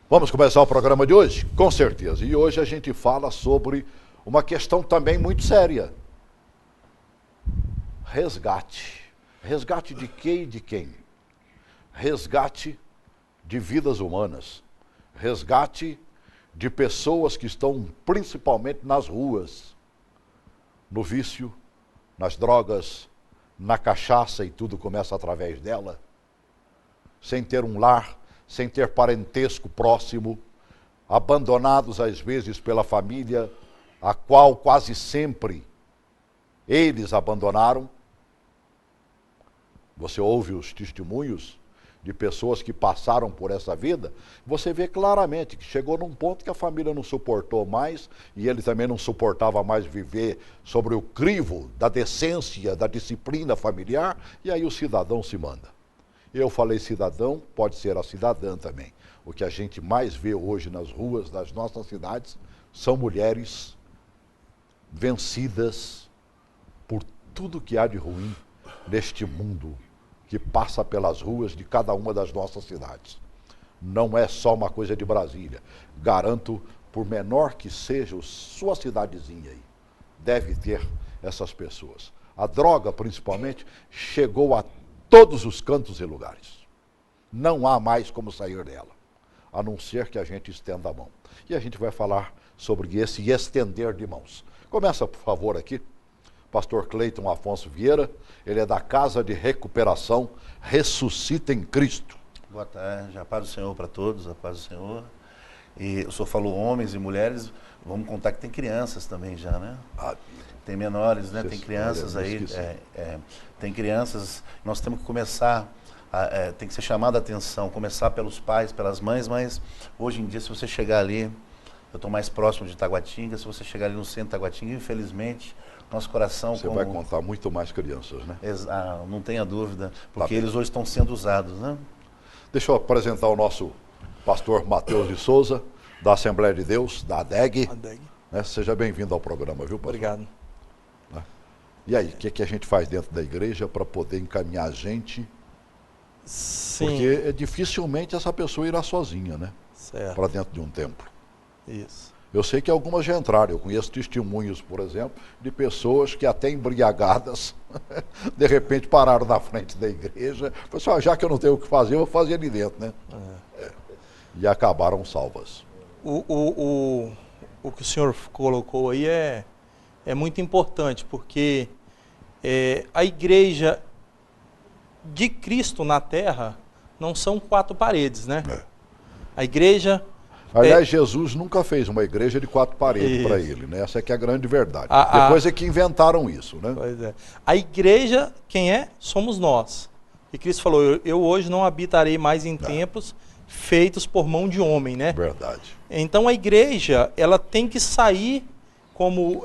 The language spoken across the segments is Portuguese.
Vamos começar o programa de hoje? Com certeza. E hoje a gente fala sobre uma questão também muito séria. Resgate. Resgate de quê e de quem? Resgate de vidas humanas. Resgate de pessoas que estão principalmente nas ruas, no vício, nas drogas, na cachaça, e tudo começa através dela, sem ter um lar, sem ter parentesco próximo, abandonados às vezes pela família, a qual quase sempre eles abandonaram. Você ouve os testemunhos de pessoas que passaram por essa vida, você vê claramente que chegou num ponto que a família não suportou mais, e ele também não suportava mais viver sobre o crivo da decência, da disciplina familiar, e aí o cidadão se manda. Eu falei cidadão, pode ser a cidadã também. O que a gente mais vê hoje nas ruas das nossas cidades são mulheres vencidas por tudo que há de ruim neste mundo que passa pelas ruas de cada uma das nossas cidades. Não é só uma coisa de Brasília. Garanto, por menor que seja sua cidadezinha aí, deve ter essas pessoas. A droga, principalmente, chegou a todos os cantos e lugares. Não há mais como sair dela, a não ser que a gente estenda a mão. E a gente vai falar sobre esse estender de mãos. Começa, por favor, aqui. Pastor Cleiton Afonso Vieira, ele é da Casa de Recuperação Ressuscita em Cristo. Boa tarde, a paz do Senhor para todos, a paz do Senhor. E o senhor falou homens e mulheres, vamos contar que tem crianças também já, né? Tem menores, né? Tem crianças aí, tem crianças, nós temos que começar, tem que ser chamada a atenção, começar pelos pais, pelas mães, mas hoje em dia, se você chegar ali, eu estou mais próximo de Taguatinga, se você chegar ali no centro de Taguatinga, infelizmente, nosso coração... Você vai contar muito mais crianças, né? Não tenha dúvida, porque eles hoje estão sendo usados, né? Deixa eu apresentar o nosso pastor Mateus de Souza, da Assembleia de Deus, da ADEG. Né? Seja bem-vindo ao programa, viu, pastor? Obrigado. E aí, o que a gente faz dentro da igreja para poder encaminhar a gente? Sim. Porque dificilmente essa pessoa irá sozinha, né? Certo. Para dentro de um templo. Isso. Eu sei que algumas já entraram. Eu conheço testemunhos, por exemplo, de pessoas que até embriagadas, de repente pararam na frente da igreja. Pessoal, já que eu não tenho o que fazer, eu vou fazer ali dentro, né? E acabaram salvas. O que o senhor colocou aí é muito importante, porque a igreja de Cristo na terra não são quatro paredes, né? A igreja... Aliás, Jesus nunca fez uma igreja de quatro paredes para ele, né? Essa é que é a grande verdade. Depois é que inventaram isso, né? Pois é. A igreja, quem é? Somos nós. E Cristo falou, eu hoje não habitarei mais em templos feitos por mão de homem, né? Verdade. Então a igreja, ela tem que sair, como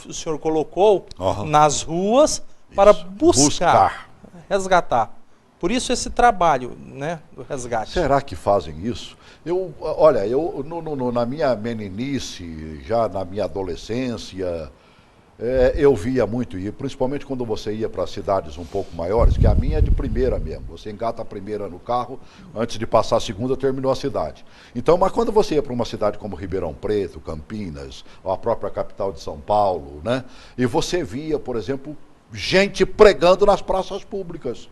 o senhor colocou, nas ruas para buscar, resgatar. Por isso esse trabalho, né, do resgate. Será que fazem isso? Na minha meninice, já na minha adolescência, eu via muito, e principalmente quando você ia para cidades um pouco maiores, que a minha é de primeira mesmo. Você engata a primeira no carro, antes de passar a segunda, terminou a cidade. Então, mas quando você ia para uma cidade como Ribeirão Preto, Campinas, ou a própria capital de São Paulo, né? E você via, por exemplo, gente pregando nas praças públicas.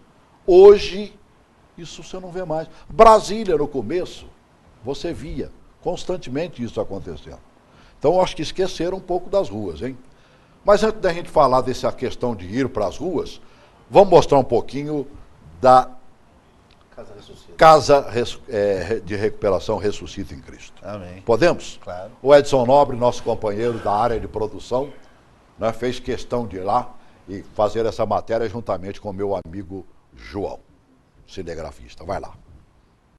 Hoje, isso você não vê mais. Brasília, no começo, você via constantemente isso acontecendo. Então, eu acho que esqueceram um pouco das ruas, hein? Mas antes da gente falar dessa questão de ir para as ruas, vamos mostrar um pouquinho da Casa de Recuperação Ressuscita em Cristo. Amém. Podemos? Claro. O Edson Nobre, nosso companheiro da área de produção, né, fez questão de ir lá e fazer essa matéria juntamente com o meu amigo João, cinegrafista. Vai lá.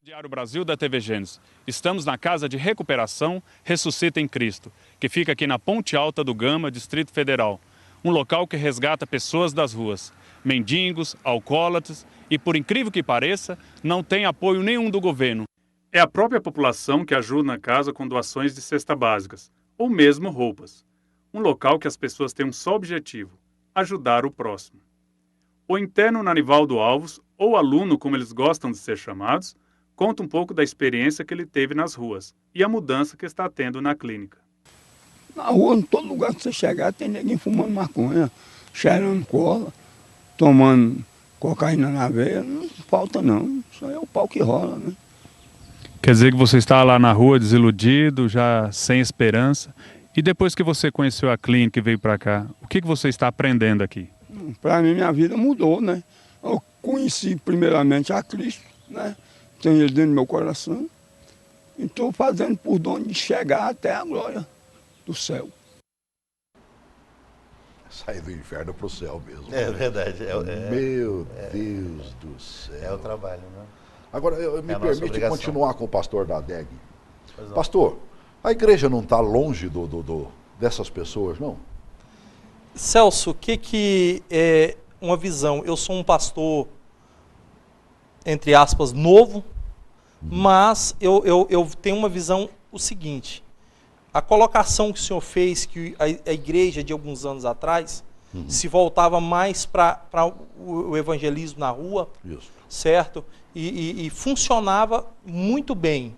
Diário Brasil da TV Gênesis. Estamos na Casa de Recuperação Ressuscita em Cristo, que fica aqui na Ponte Alta do Gama, Distrito Federal. Um local que resgata pessoas das ruas, mendigos, alcoólatras e, por incrível que pareça, não tem apoio nenhum do governo. É a própria população que ajuda na casa com doações de cestas básicas, ou mesmo roupas. Um local que as pessoas têm um só objetivo: ajudar o próximo. O interno Nanivaldo Alves, ou aluno como eles gostam de ser chamados, conta um pouco da experiência que ele teve nas ruas e a mudança que está tendo na clínica. Na rua, em todo lugar que você chegar, tem ninguém fumando maconha, cheirando cola, tomando cocaína na veia, não falta não. Isso aí é o pau que rola, né? Quer dizer que você está lá na rua desiludido, já sem esperança. E depois que você conheceu a clínica e veio para cá, o que você está aprendendo aqui? Para mim, minha vida mudou, né? Eu conheci primeiramente a Cristo, né? Tenho ele dentro do meu coração. E estou fazendo por onde chegar até a glória do céu. Sair do inferno para o céu mesmo. É verdade. Meu Deus do céu. É o trabalho, né? Agora, me permite continuar com o pastor da ADEG. Pois Pastor, a igreja não está longe dessas pessoas, não? Celso, o que é uma visão? Eu sou um pastor, entre aspas, novo, mas eu tenho uma visão o seguinte: a colocação que o senhor fez, que a igreja de alguns anos atrás se voltava mais para o evangelismo na rua, Isso. certo? E funcionava muito bem.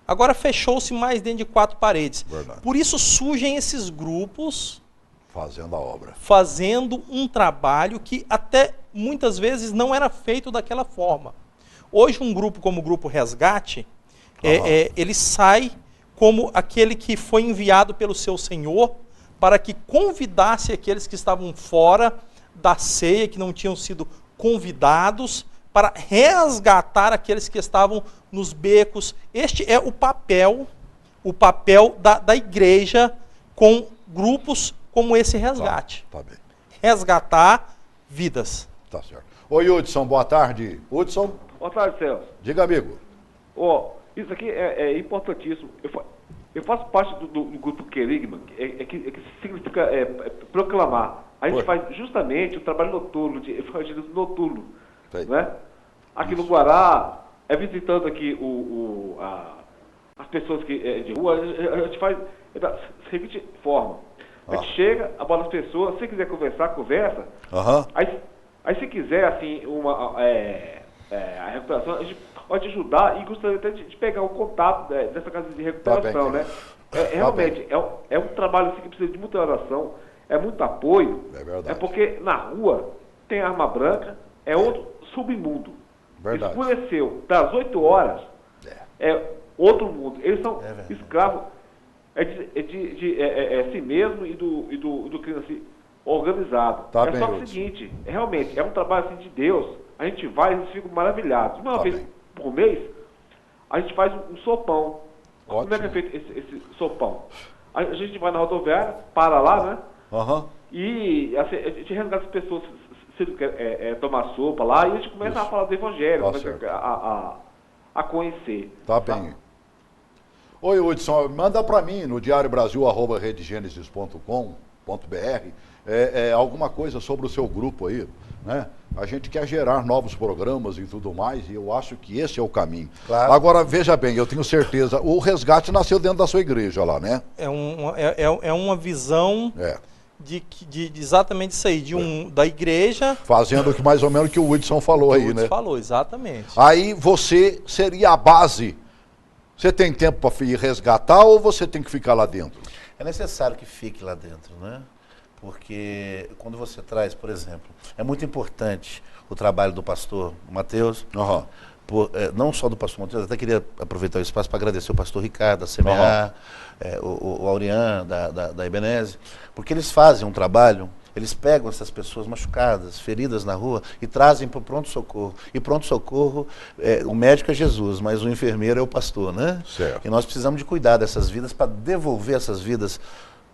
Agora fechou-se mais dentro de quatro paredes. Verdade. Por isso surgem esses grupos Fazendo a obra. fazendo um trabalho que até muitas vezes não era feito daquela forma. Hoje um grupo como o Grupo Resgate, ele sai como aquele que foi enviado pelo seu Senhor para que convidasse aqueles que estavam fora da ceia, que não tinham sido convidados, para resgatar aqueles que estavam nos becos. Este é o papel da igreja com grupos como esse resgate. Tá bem. Resgatar vidas. Tá certo. Oi, Hudson, boa tarde. Hudson? Boa tarde, Celso. Diga, amigo. Isso aqui é importantíssimo. Eu faço parte do grupo Querigma, que significa proclamar. A gente faz justamente o trabalho noturno, de evangelismo noturno. Né? Aqui no Guará, visitando aqui as pessoas de rua, a gente faz da seguinte forma. A gente chega, aborda as pessoas, se quiser conversar, conversa. Aí se quiser, assim, a recuperação, a gente pode ajudar e gostaria até de pegar o contato dessa casa de recuperação, né? Realmente, é um trabalho assim, que precisa de muita oração, é muito apoio. É verdade. É porque na rua tem arma branca, é outro submundo. Verdade. Escureceu das 8 horas, é outro mundo. Eles são escravos de si mesmo e do crime assim, organizado. Só que o seguinte, realmente, é um trabalho assim, de Deus. A gente vai e eles ficam maravilhados. Uma vez por mês, a gente faz um sopão. Ótimo. Como é que é feito esse sopão? A gente vai na rodoviária, para lá, né? E assim, a gente resgata as pessoas se quer tomar sopa lá, e a gente começa a falar do evangelho, começa a conhecer. Tá bem. Oi, Hudson, manda para mim no diariobrasil@redegenesis.com.br alguma coisa sobre o seu grupo aí, né? A gente quer gerar novos programas e tudo mais, e eu acho que esse é o caminho. Claro. Agora, veja bem, eu tenho certeza, o resgate nasceu dentro da sua igreja lá, né? É uma visão de exatamente isso aí, da igreja. Fazendo que mais ou menos que o Hudson falou aí, né? Falou, exatamente. Aí você seria a base. Você tem tempo para ir resgatar ou você tem que ficar lá dentro? É necessário que fique lá dentro, né? Porque quando você traz, por exemplo, é muito importante o trabalho do pastor Mateus, não só do pastor Mateus, até queria aproveitar o espaço para agradecer o pastor Ricardo, da CMA, o Aurian, da Ebeneze, porque eles fazem um trabalho, eles pegam essas pessoas machucadas, feridas na rua e trazem para o pronto-socorro. E pronto-socorro, o médico é Jesus, mas o enfermeiro é o pastor, né? Certo. E nós precisamos de cuidar dessas vidas para devolver essas vidas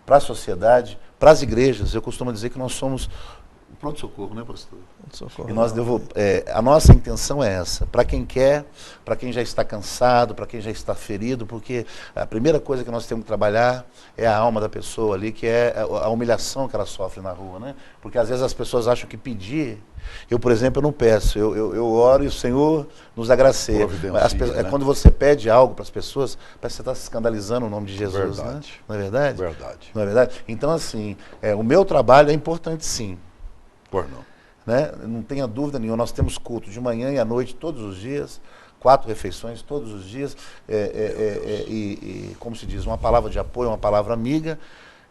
para a sociedade, para as igrejas. Eu costumo dizer que nós somos pronto-socorro, né, pastor? Pronto-socorro. E nós a nossa intenção é essa, para quem quer, para quem já está cansado, para quem já está ferido, porque a primeira coisa que nós temos que trabalhar é a alma da pessoa ali, que é a humilhação que ela sofre na rua, né? Porque às vezes as pessoas acham que pedir, eu, por exemplo, eu não peço, eu oro e o Senhor nos agracia. Né? Quando você pede algo para as pessoas, parece que você está se escandalizando o nome de Jesus, né? Não é verdade? Verdade. Não é verdade? Então, assim, o meu trabalho é importante sim. Por não. Né? Não tenha dúvida nenhuma, nós temos culto de manhã e à noite, todos os dias, 4 refeições todos os dias, como se diz, uma palavra de apoio, uma palavra amiga,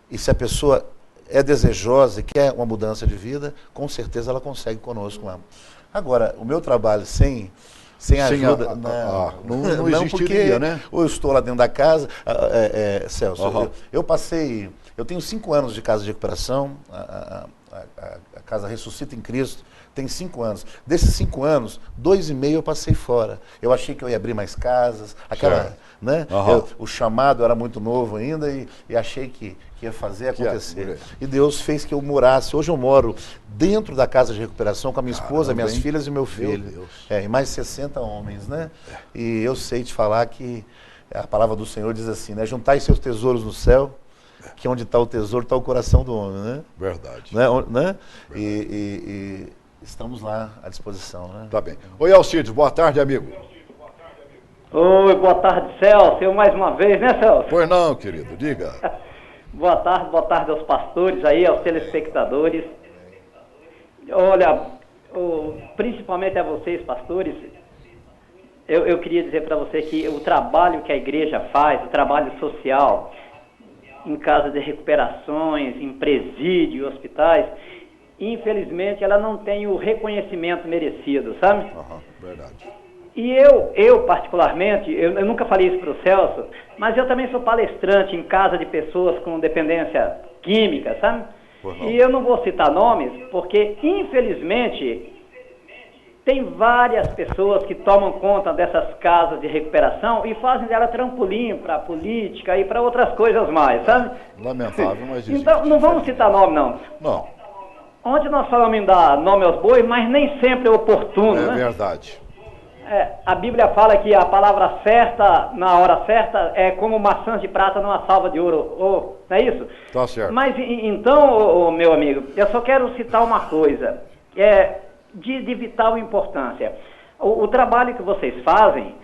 e se a pessoa é desejosa e quer uma mudança de vida, com certeza ela consegue conosco lá. Agora, o meu trabalho sem ajuda, não existiria, né? Ou eu estou lá dentro da casa, Celso, eu tenho 5 anos de casa de recuperação, a casa Ressuscita em Cristo, tem 5 anos. Desses 5 anos, 2,5 eu passei fora. Eu achei que eu ia abrir mais casas, né? O chamado era muito novo ainda e achei que ia fazer acontecer. E Deus fez que eu morasse. Hoje eu moro dentro da casa de recuperação com a minha esposa, minhas filhas e meu filho. E mais 60 homens, né? E eu sei te falar que a palavra do Senhor diz assim, né? Juntai seus tesouros no céu, que onde está o tesouro está o coração do homem, né? Verdade. Né? E estamos lá à disposição, né? Tá bem. Oi, Alcides, boa tarde, amigo. Oi, boa tarde, Celso. Eu mais uma vez, né, Celso? Pois não, querido, diga. Boa tarde aos pastores aí, aos telespectadores. Olha, principalmente a vocês, pastores, eu queria dizer para você que o trabalho que a igreja faz, o trabalho social, em casa de recuperações, em presídio, hospitais, infelizmente ela não tem o reconhecimento merecido, sabe? Verdade. E eu particularmente, eu nunca falei isso para o Celso, mas eu também sou palestrante em casa de pessoas com dependência química, sabe? E eu não vou citar nomes, porque infelizmente tem várias pessoas que tomam conta dessas casas de recuperação e fazem dela trampolim para a política e para outras coisas mais, sabe? Lamentável, mas existe. Então, não vamos citar nome, não. Não. Ontem nós falamos em dar nome aos bois, mas nem sempre é oportuno, né? É verdade. A Bíblia fala que a palavra certa, na hora certa, é como maçãs de prata numa salva de ouro. Não é isso? Tá certo. Mas então, meu amigo, eu só quero citar uma coisa, de vital importância. O trabalho que vocês fazem,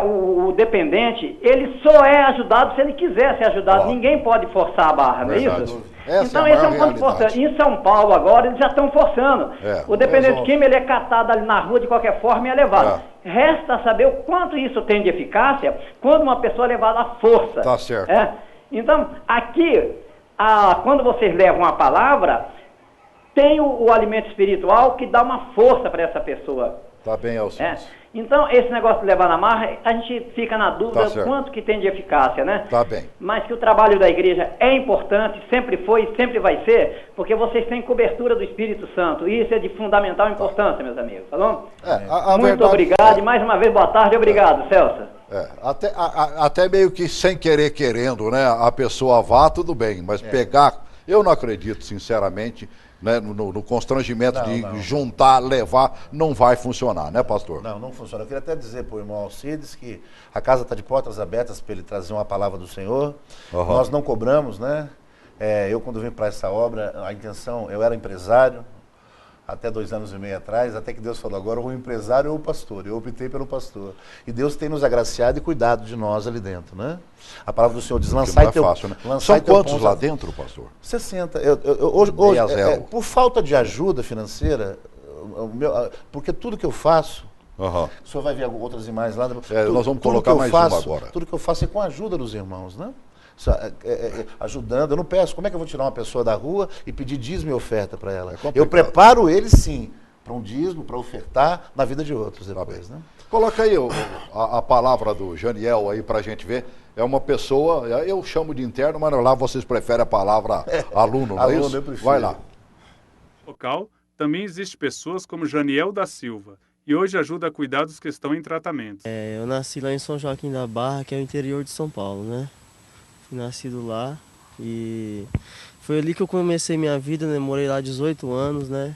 o dependente, ele só é ajudado se ele quiser ser ajudado. Ninguém pode forçar a barra, não é isso? Então esse é um ponto importante. Em São Paulo agora eles já estão forçando. O dependente químico ele é catado ali na rua de qualquer forma e é levado. Resta saber o quanto isso tem de eficácia quando uma pessoa é levada à força. Tá certo. Então, aqui, quando vocês levam a palavra, tem o alimento espiritual que dá uma força para essa pessoa. Tá bem, Alcides. Então, esse negócio de levar na marra, a gente fica na dúvida quanto que tem de eficácia, né? Tá bem. Mas que o trabalho da igreja é importante, sempre foi e sempre vai ser, porque vocês têm cobertura do Espírito Santo. E isso é de fundamental importância, meus amigos. Tá bom? Muito obrigado. E mais uma vez, boa tarde. Obrigado, Celso. Até meio que sem querer, querendo, né? A pessoa vá, tudo bem. Mas pegar, eu não acredito, sinceramente, né, no constrangimento de juntar, levar, não vai funcionar, né, pastor? Não funciona. Eu queria até dizer para o irmão Alcides que a casa está de portas abertas para ele trazer uma palavra do Senhor. Nós não cobramos, né? Eu, quando vim para essa obra, a intenção, eu era empresário, até 2 anos e meio atrás, até que Deus falou, agora ou o empresário ou o pastor. Eu optei pelo pastor. E Deus tem nos agraciado e cuidado de nós ali dentro, né? A palavra do Senhor diz, lançai teu... Fácil, né? São quantos lá dentro, pastor? 60. Hoje por falta de ajuda financeira, porque tudo que eu faço, o senhor vai ver outras imagens lá. Nós vamos colocar mais uma agora. Tudo que eu faço é com a ajuda dos irmãos, né? Ajudando, eu não peço, como é que eu vou tirar uma pessoa da rua e pedir dízimo e oferta para ela? Eu preparo ele sim, para um dízimo, para ofertar na vida de outros depois, né? Coloca aí a palavra do Janiel aí para a gente ver. É uma pessoa, eu chamo de interno, mas lá vocês preferem a palavra aluno, não é isso? Vai lá. No local também existe pessoas como Janiel da Silva e hoje ajuda a cuidar dos que estão em tratamento. Eu nasci lá em São Joaquim da Barra, que é o interior de São Paulo, né? Fui nascido lá e foi ali que eu comecei minha vida, né? Morei lá 18 anos, né?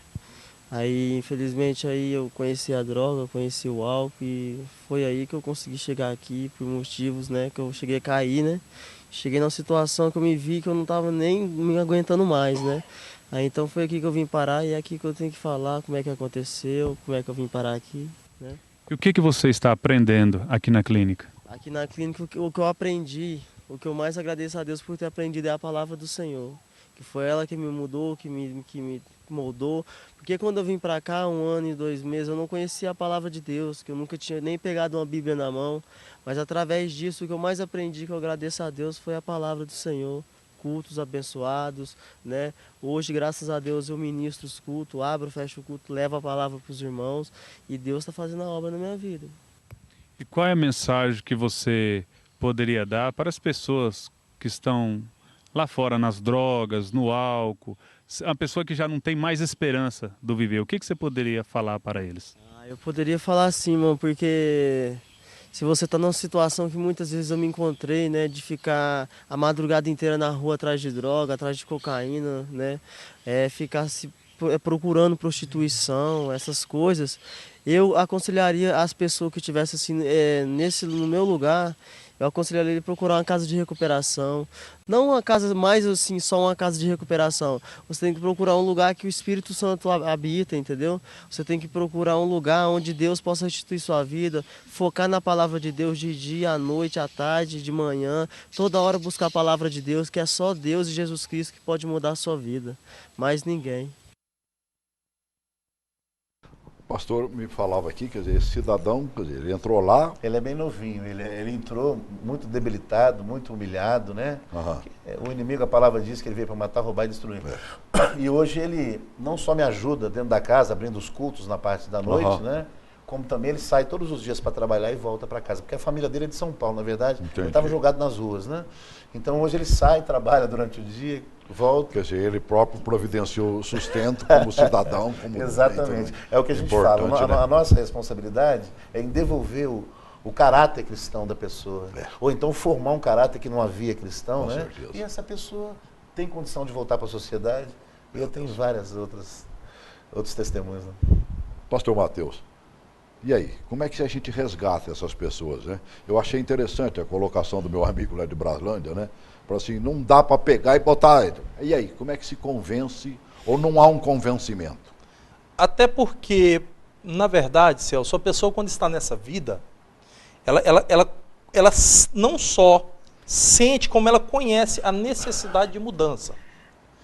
Aí, infelizmente, aí eu conheci a droga, conheci o álcool e foi aí que eu consegui chegar aqui por motivos, né? Que eu cheguei a cair, né? Cheguei numa situação que eu me vi que eu não tava nem me aguentando mais, né? Aí então foi aqui que eu vim parar e é aqui que eu tenho que falar como é que aconteceu, como é que eu vim parar aqui, né? E o que você está aprendendo aqui na clínica? Aqui na clínica o que eu aprendi, o que eu mais agradeço a Deus por ter aprendido é a palavra do Senhor. Que foi ela que me mudou, que me que moldou. Porque quando eu vim para cá, 1 ano e 2 meses, eu não conhecia a palavra de Deus, que eu nunca tinha nem pegado uma Bíblia na mão. Mas através disso, o que eu mais aprendi, que eu agradeço a Deus, foi a palavra do Senhor. Cultos abençoados, né? Hoje, graças a Deus, eu ministro os cultos, abro, fecho o culto, levo a palavra para os irmãos e Deus está fazendo a obra na minha vida. E qual é a mensagem que você poderia dar para as pessoas que estão lá fora nas drogas, no álcool, a pessoa que já não tem mais esperança do viver? O que você poderia falar para eles? Eu poderia falar assim, mano, porque se você está numa situação que muitas vezes eu me encontrei, né, de ficar a madrugada inteira na rua atrás de droga, atrás de cocaína, né, ficar procurando prostituição, essas coisas, eu aconselharia as pessoas que estivessem assim, no meu lugar, eu aconselharia ele procurar uma casa de recuperação. Não uma casa mais assim, só uma casa de recuperação. Você tem que procurar um lugar que o Espírito Santo habita, entendeu? Você tem que procurar um lugar onde Deus possa restituir sua vida, focar na palavra de Deus de dia, à noite, à tarde, de manhã. Toda hora buscar a palavra de Deus, que é só Deus e Jesus Cristo que pode mudar a sua vida. Mais ninguém. O pastor me falava aqui, quer dizer, esse cidadão, quer dizer, ele entrou lá... Ele é bem novinho, ele entrou muito debilitado, muito humilhado, né? Uhum. O inimigo, a palavra diz que ele veio para matar, roubar e destruir. E hoje ele não só me ajuda dentro da casa, abrindo os cultos na parte da noite, né? Como também ele sai todos os dias para trabalhar e volta para casa. Porque a família dele é de São Paulo, na verdade. Entendi. Ele estava jogado nas ruas, né? Então hoje ele sai, trabalha durante o dia, volta. Quer dizer, ele próprio providenciou o sustento como cidadão. Como exatamente. É o que a gente fala. Né? A nossa responsabilidade é em devolver o caráter cristão da pessoa. Ou então formar um caráter que não havia cristão, né? Certeza. E essa pessoa tem condição de voltar para a sociedade. E eu tenho várias outros testemunhos. Né? Pastor Mateus. E aí, como é que a gente resgata essas pessoas, né? Eu achei interessante a colocação do meu amigo lá de Braslândia, né? Para assim, não dá para pegar e botar... E aí, como é que se convence ou não há um convencimento? Até porque, na verdade, Celso, a pessoa quando está nessa vida, ela não só sente, como ela conhece a necessidade de mudança.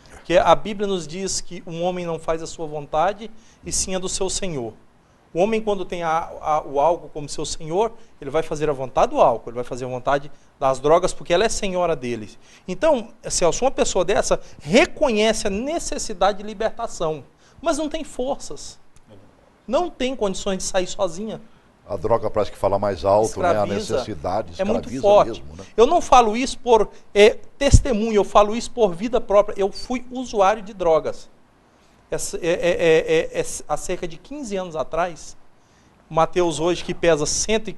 Porque a Bíblia nos diz que um homem não faz a sua vontade, e sim a do seu Senhor. O homem, quando tem o álcool como seu senhor, ele vai fazer a vontade do álcool, ele vai fazer a vontade das drogas, porque ela é senhora dele. Então, Celso, uma pessoa dessa reconhece a necessidade de libertação, mas não tem forças, não tem condições de sair sozinha. A droga parece que fala mais alto, né? A necessidade é muito forte. Mesmo, né? Eu não falo isso por testemunho, eu falo isso por vida própria. Eu fui usuário de drogas. Há cerca de 15 anos atrás, o Mateus hoje, que pesa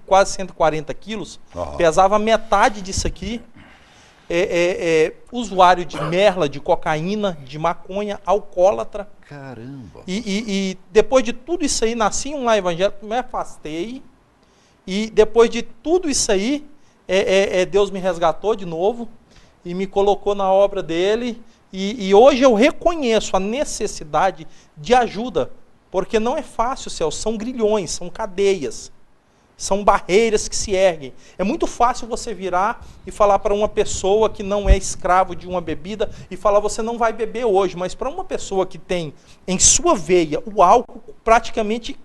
quase 140 quilos, pesava metade disso aqui, usuário de merla, de cocaína, de maconha, alcoólatra. Caramba! E depois de tudo isso aí, nasci em um lar evangélico, me afastei, e depois de tudo isso aí, Deus me resgatou de novo, e me colocou na obra dele. E hoje eu reconheço a necessidade de ajuda, porque não é fácil, Celso, são grilhões, são cadeias, são barreiras que se erguem. É muito fácil você virar e falar para uma pessoa que não é escravo de uma bebida e falar, você não vai beber hoje, mas para uma pessoa que tem em sua veia o álcool praticamente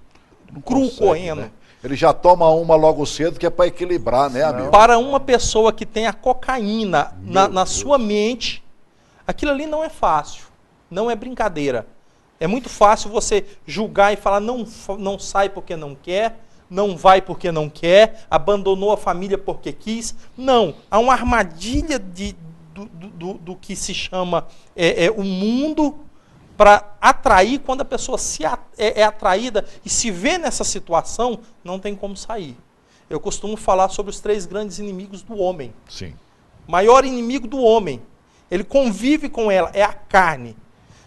cru correndo. Né? Ele já toma uma logo cedo, que é para equilibrar, né, amigo? Para uma pessoa que tem a cocaína na sua mente, aquilo ali não é fácil, não é brincadeira. É muito fácil você julgar e falar, não sai porque não quer, não vai porque não quer, abandonou a família porque quis. Não, há uma armadilha do que se chama o mundo para atrair. Quando a pessoa é atraída e se vê nessa situação, não tem como sair. Eu costumo falar sobre os 3 grandes inimigos do homem. Sim. Maior inimigo do homem, ele convive com ela, é a carne.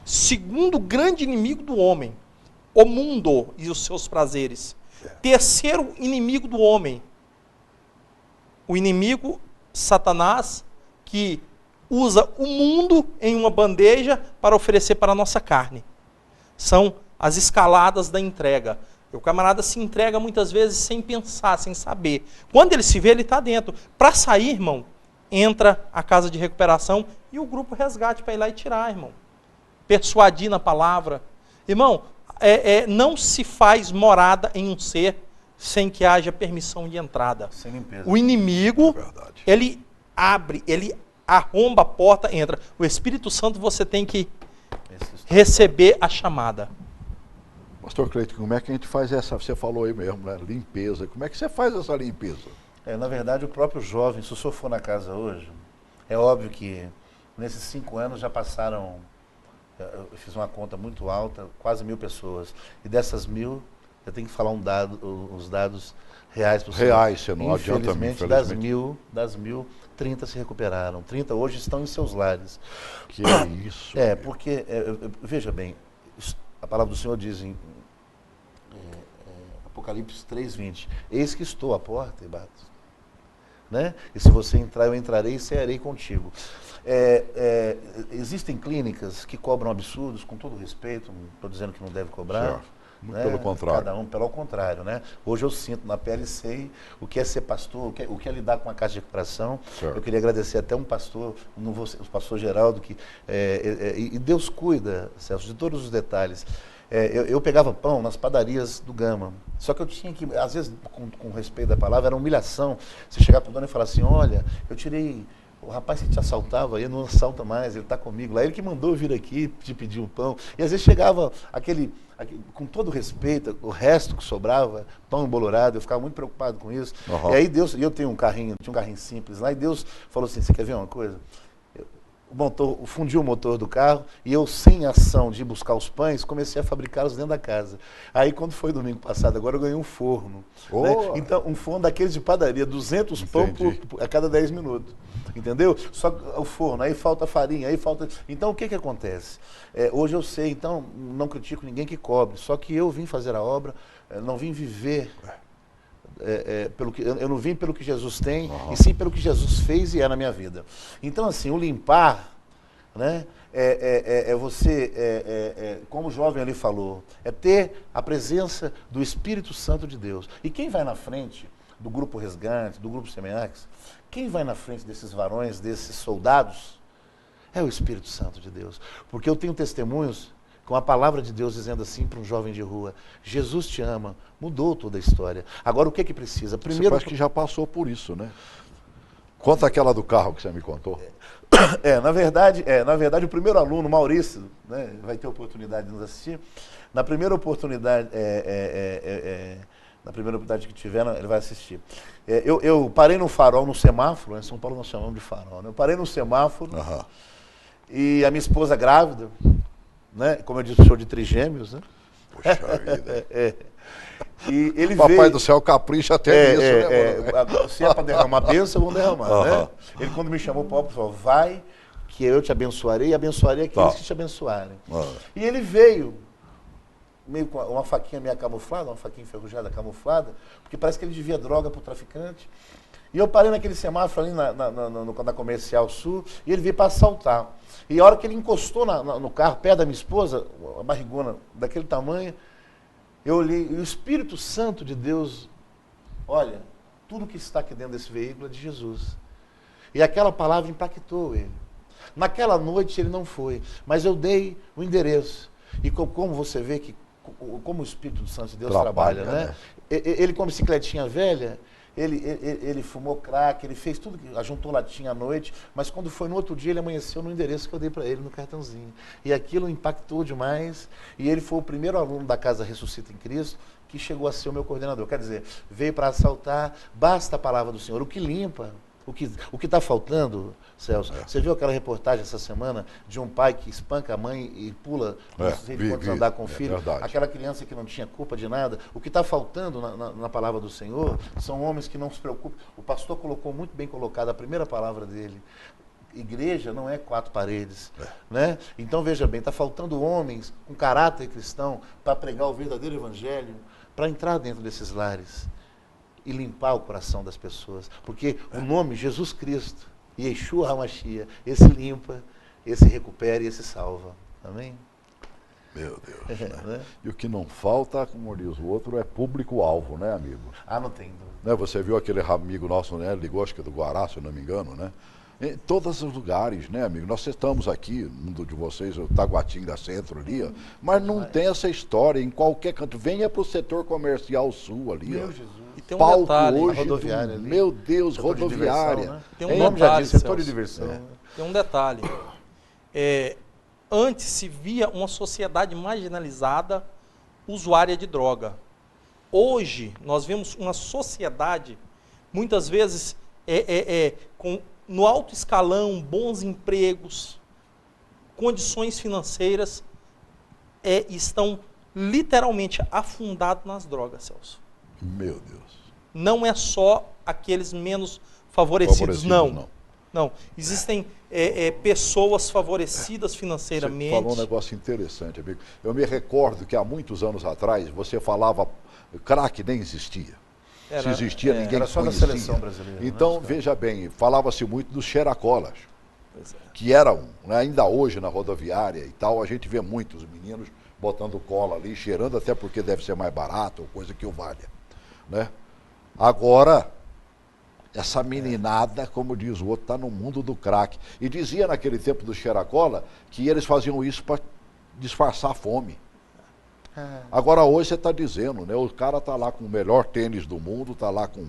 Segundo grande inimigo do homem, o mundo e os seus prazeres. Terceiro inimigo do homem, o inimigo Satanás, que usa o mundo em uma bandeja para oferecer para a nossa carne. São as escaladas da entrega. O camarada se entrega muitas vezes sem pensar, sem saber. Quando ele se vê, ele está dentro. Para sair, irmão, entra a casa de recuperação e o grupo resgate para ir lá e tirar, irmão. Persuadir na palavra, Irmão, não se faz morada em um ser sem que haja permissão de entrada. Sem limpeza. O inimigo, ele abre, ele arromba a porta, entra. O Espírito Santo você tem que receber a chamada. Pastor Cleiton, como é que a gente faz essa, você falou aí mesmo, né? Limpeza. Como é que você faz essa limpeza? Na verdade, o próprio jovem, se o senhor for na casa hoje, é óbvio que nesses 5 anos já passaram, eu fiz uma conta muito alta, quase 1.000 pessoas. E dessas 1.000, eu tenho que falar os dados reais para o senhor. Reais, você não adianta mim, infelizmente. Das mil, 30 se recuperaram. 30 hoje estão em seus lares. Que isso. Porque, veja bem, a palavra do Senhor diz em Apocalipse 3:20, eis que estou à porta e bato. Né? E se você entrar, eu entrarei e cearei contigo. Existem clínicas que cobram absurdos, com todo respeito, não estou dizendo que não deve cobrar. Certo. Né? Pelo contrário. Cada um pelo contrário, né? Hoje eu sinto na pele, sei o que é ser pastor, o que é lidar com a casa de recuperação. Certo. Eu queria agradecer até um pastor, o pastor Geraldo, que e Deus cuida, Celso, de todos os detalhes. Eu pegava pão nas padarias do Gama, só que eu tinha que, às vezes, com respeito da palavra, era humilhação. Você chegar para o dono e falar assim, olha, eu tirei... O rapaz que te assaltava, ele não assalta mais, ele está comigo lá. Ele que mandou vir aqui te pedir um pão. E às vezes chegava com todo respeito, o resto que sobrava, pão embolorado, eu ficava muito preocupado com isso. Uhum. E aí Deus, eu tinha um carrinho simples lá, e Deus falou assim, você quer ver uma coisa? Fundiu o motor do carro e eu, sem ação de ir buscar os pães, comecei a fabricá-los dentro da casa. Aí, quando foi domingo passado, agora eu ganhei um forno. Né? Então, um forno daqueles de padaria, 200 pão a cada 10 minutos. Entendeu? Só o forno, aí falta farinha, aí falta... Então, o que acontece? Hoje eu sei, então, não critico ninguém que cobre, só que eu vim fazer a obra, não vim viver... eu não vim pelo que Jesus tem, e sim pelo que Jesus fez e é na minha vida. Então, assim, o limpar, né, você, como o jovem ali falou, é ter a presença do Espírito Santo de Deus. E quem vai na frente do Grupo Resgate, do Grupo Semeax, quem vai na frente desses varões, desses soldados, é o Espírito Santo de Deus. Porque eu tenho testemunhos com a palavra de Deus dizendo assim para um jovem de rua, Jesus te ama, mudou toda a história. Agora o que precisa? Primeiro, você parece que já passou por isso, né? Conta aquela do carro que você me contou. Na verdade o primeiro aluno, Maurício, né, vai ter oportunidade de nos assistir. Na primeira oportunidade, que tiver, ele vai assistir. Eu parei no farol, no semáforo, em São Paulo nós chamamos de farol, né? Eu parei no semáforo e a minha esposa grávida, né? Como eu disse, sou de trigêmeos, né? Poxa vida. E ele Papai do céu capricha até nisso, né? Se é para derramar bênção, vamos derramar, né? Ele, quando me chamou para o falou, vai, que eu te abençoarei e abençoarei aqueles que te abençoarem. E ele veio, meio com uma faquinha meio camuflada, uma faquinha enferrujada camuflada, porque parece que ele devia droga para o traficante. E eu parei naquele semáforo ali na Comercial Sul, e ele veio para assaltar. E a hora que ele encostou no carro, perto da minha esposa, a barrigona daquele tamanho, eu olhei, e o Espírito Santo de Deus, olha, tudo que está aqui dentro desse veículo é de Jesus. E aquela palavra impactou ele. Naquela noite ele não foi, mas eu dei o endereço. E como você vê que como o Espírito Santo de Deus trabalha, né? Ele com a bicicletinha velha, ele fumou crack, ele fez tudo, juntou latinha à noite, mas quando foi no outro dia, ele amanheceu no endereço que eu dei para ele, no cartãozinho. E aquilo impactou demais, e ele foi o primeiro aluno da Casa Ressuscita em Cristo que chegou a ser o meu coordenador. Quer dizer, veio para assaltar, basta a palavra do Senhor, o que limpa. O que está faltando, Celso, você viu aquela reportagem essa semana de um pai que espanca a mãe e pula, não sei de quantos andar com o filho, aquela criança que não tinha culpa de nada. O que está faltando na palavra do Senhor são homens que não se preocupam. O pastor colocou muito bem colocado a primeira palavra dele. Igreja não é 4 paredes, né? Então veja bem, está faltando homens com caráter cristão para pregar o verdadeiro evangelho, para entrar dentro desses lares e limpar o coração das pessoas. Porque o nome Jesus Cristo, Yeshua HaMashiach, esse limpa, esse recupera e esse salva. Amém? Meu Deus. Né? E o que não falta, como diz o outro, é público-alvo, né, amigo? Não tem dúvida. Né, você viu aquele amigo nosso, né, ligou, acho que do Guará, se eu não me engano, né? Em todos os lugares, né, amigo? Nós estamos aqui, mundo de vocês, o Taguatinga Centro ali, ó, mas não tem essa história em qualquer canto. Venha para o setor comercial sul ali, ó. Meu Jesus. E tem um Palco detalhe, hoje, rodoviária ali. meu Deus, Setor de rodoviária. diversão, né? Tem O um nome já detalhe, diz, setor de Celso. diversão. Tem um detalhe. Antes se via uma sociedade marginalizada, usuária de droga. Hoje, nós vemos uma sociedade, muitas vezes, no alto escalão, bons empregos, condições financeiras, estão literalmente afundados nas drogas, Celso. Meu Deus. Não é só aqueles menos favorecidos, não. Não, existem pessoas favorecidas financeiramente. Você falou um negócio interessante, amigo. Eu me recordo que há muitos anos atrás você falava crack nem existia. Se existia, ninguém era só conhecia. da seleção brasileira. Então, veja bem, falava-se muito dos xeracolas, que eram, né, ainda hoje na rodoviária e tal, a gente vê muitos meninos botando cola ali, cheirando, até porque deve ser mais barato, ou coisa que o valha. Né? Agora, essa meninada, como diz o outro, está no mundo do crack. E dizia naquele tempo do xeracola que eles faziam isso para disfarçar a fome. Agora hoje você está dizendo, né? O cara está lá com o melhor tênis do mundo, está lá com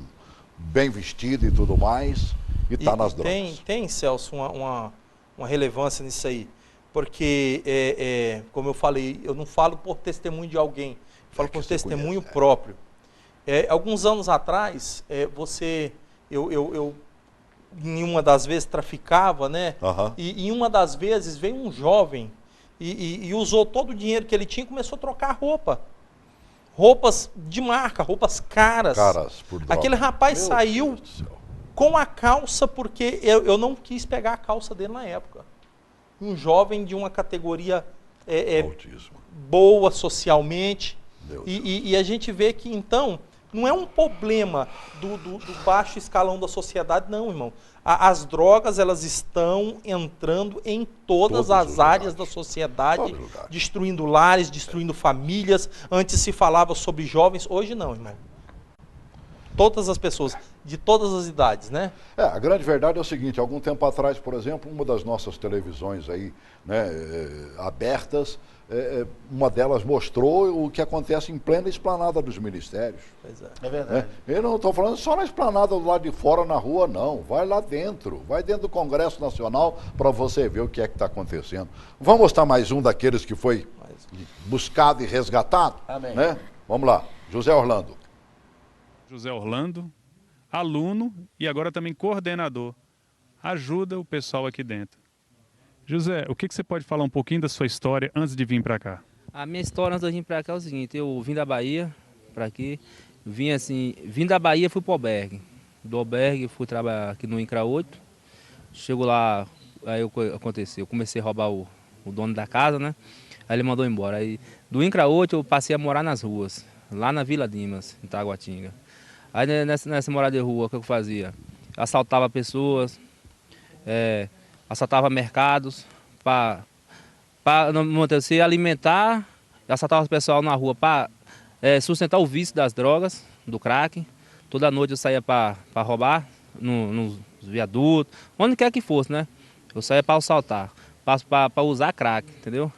bem vestido e tudo mais, e está nas drogas. Tem, Celso, uma relevância nisso aí. Porque, como eu falei, eu não falo por testemunho de alguém, eu falo por testemunho próprio. Alguns anos atrás, eu em uma das vezes traficava, né? E em uma das vezes veio um jovem e usou todo o dinheiro que ele tinha e começou a trocar roupa. Roupas de marca, roupas caras. Por droga. Aquele rapaz saiu com a calça porque eu não quis pegar a calça dele na época. Um jovem de uma categoria boa socialmente. E a gente vê que, então, não é um problema do baixo escalão da sociedade, não, irmão. As drogas, elas estão entrando em todas as áreas da sociedade, destruindo lares, destruindo famílias. Antes se falava sobre jovens, hoje não, irmão. Todas as pessoas, de todas as idades, né? A grande verdade é o seguinte, algum tempo atrás, por exemplo, uma das nossas televisões aí, né, abertas, uma delas mostrou o que acontece em plena esplanada dos ministérios. Pois é. É verdade. Eu não estou falando só na esplanada do lado de fora, na rua, não. Vai lá dentro, vai dentro do Congresso Nacional para você ver o que é que está acontecendo. Vamos mostrar mais um daqueles que foi buscado e resgatado? Amém. Né? Vamos lá, José Orlando. José Orlando, aluno e agora também coordenador, ajuda o pessoal aqui dentro. José, o que você pode falar um pouquinho da sua história antes de vir para cá? A minha história antes de vir para cá é o seguinte, eu vim da Bahia para aqui, vim da Bahia, fui para o albergue. Do albergue fui trabalhar aqui no INCRA 8, chego lá, aí aconteceu, eu comecei a roubar o dono da casa, né? Aí ele mandou embora. Aí do INCRA 8 eu passei a morar nas ruas, lá na Vila Dimas, em Taguatinga. Aí nessa morada de rua, o que eu fazia? Assaltava pessoas, assaltava mercados para se alimentar, assaltava o pessoal na rua para sustentar o vício das drogas, do crack. Toda noite eu saía para roubar nos viadutos, onde quer que fosse, né? Eu saía para assaltar, para usar crack, entendeu?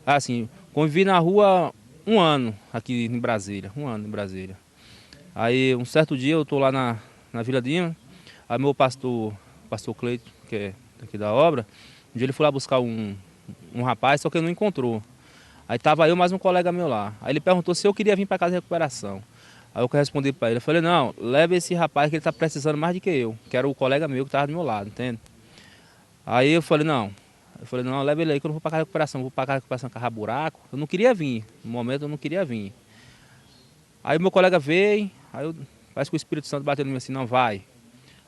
Assim, convivi na rua um ano aqui em Brasília, Aí um certo dia eu estou lá na Vila Dimas, aí meu pastor Cleito, que é aqui da obra, um dia ele foi lá buscar um rapaz, só que ele não encontrou. Aí estava eu mais um colega meu lá. Aí ele perguntou se eu queria vir para casa de recuperação. Aí eu respondi para ele, eu falei, não, leve esse rapaz que ele está precisando mais do que eu, que era o colega meu que estava do meu lado, entende? Aí eu falei, não, leve ele aí que eu não vou para casa de recuperação, vou para casa de recuperação carrar buraco. Eu não queria vir, no momento eu não queria vir. Aí meu colega veio, aí parece que o Espírito Santo bateu no mim assim, não, vai.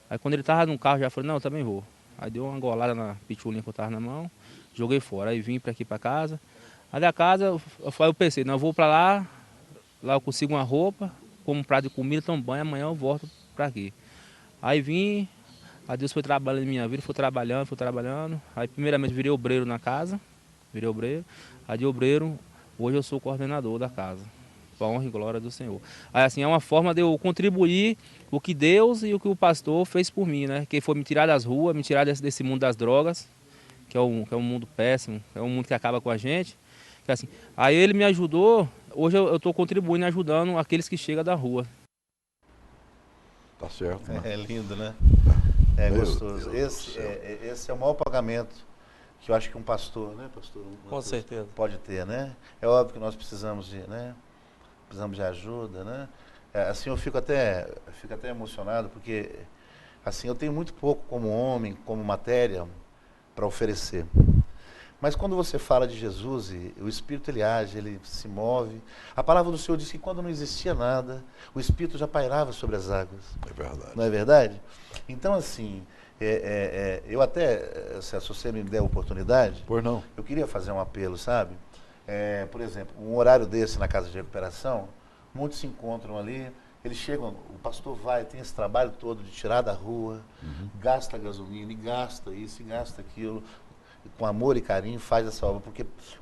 Aí quando ele estava no carro, já falei, não, eu também vou. Aí deu uma golada na pitulinha que eu estava na mão, joguei fora. Aí vim para aqui para casa. Aí da casa, eu pensei, não, eu vou para lá eu consigo uma roupa, como um prato de comida, tomo banho, amanhã eu volto para aqui. Aí vim, aí Deus foi trabalhando em minha vida, fui trabalhando. Aí primeiramente virei obreiro na casa, aí de obreiro, hoje eu sou coordenador da casa. para honra e glória do Senhor. Aí, assim, é uma forma de eu contribuir o que Deus e o que o pastor fez por mim, né? Que foi me tirar das ruas, me tirar desse mundo das drogas, que é um mundo péssimo, é um mundo que acaba com a gente. Que, assim, aí ele me ajudou, hoje eu estou contribuindo, ajudando aqueles que chegam da rua. Tá certo, né? É lindo, né? É gostoso. Esse é o maior pagamento que eu acho que um pastor, né, pastor? Com certeza. Pode ter, né? É óbvio que nós precisamos de ajuda, né? Assim, eu fico até emocionado, porque assim, eu tenho muito pouco como homem, como matéria para oferecer. Mas quando você fala de Jesus, o Espírito ele age, ele se move. A palavra do Senhor diz que quando não existia nada, o Espírito já pairava sobre as águas. É verdade. Não é verdade? Então, assim, eu até, se você me der a oportunidade, Por não. eu queria fazer um apelo, sabe? Por exemplo, um horário desse na casa de recuperação, muitos se encontram ali, eles chegam, o pastor vai, tem esse trabalho todo de tirar da rua, gasta gasolina, e gasta isso, e gasta aquilo, com amor e carinho faz essa obra,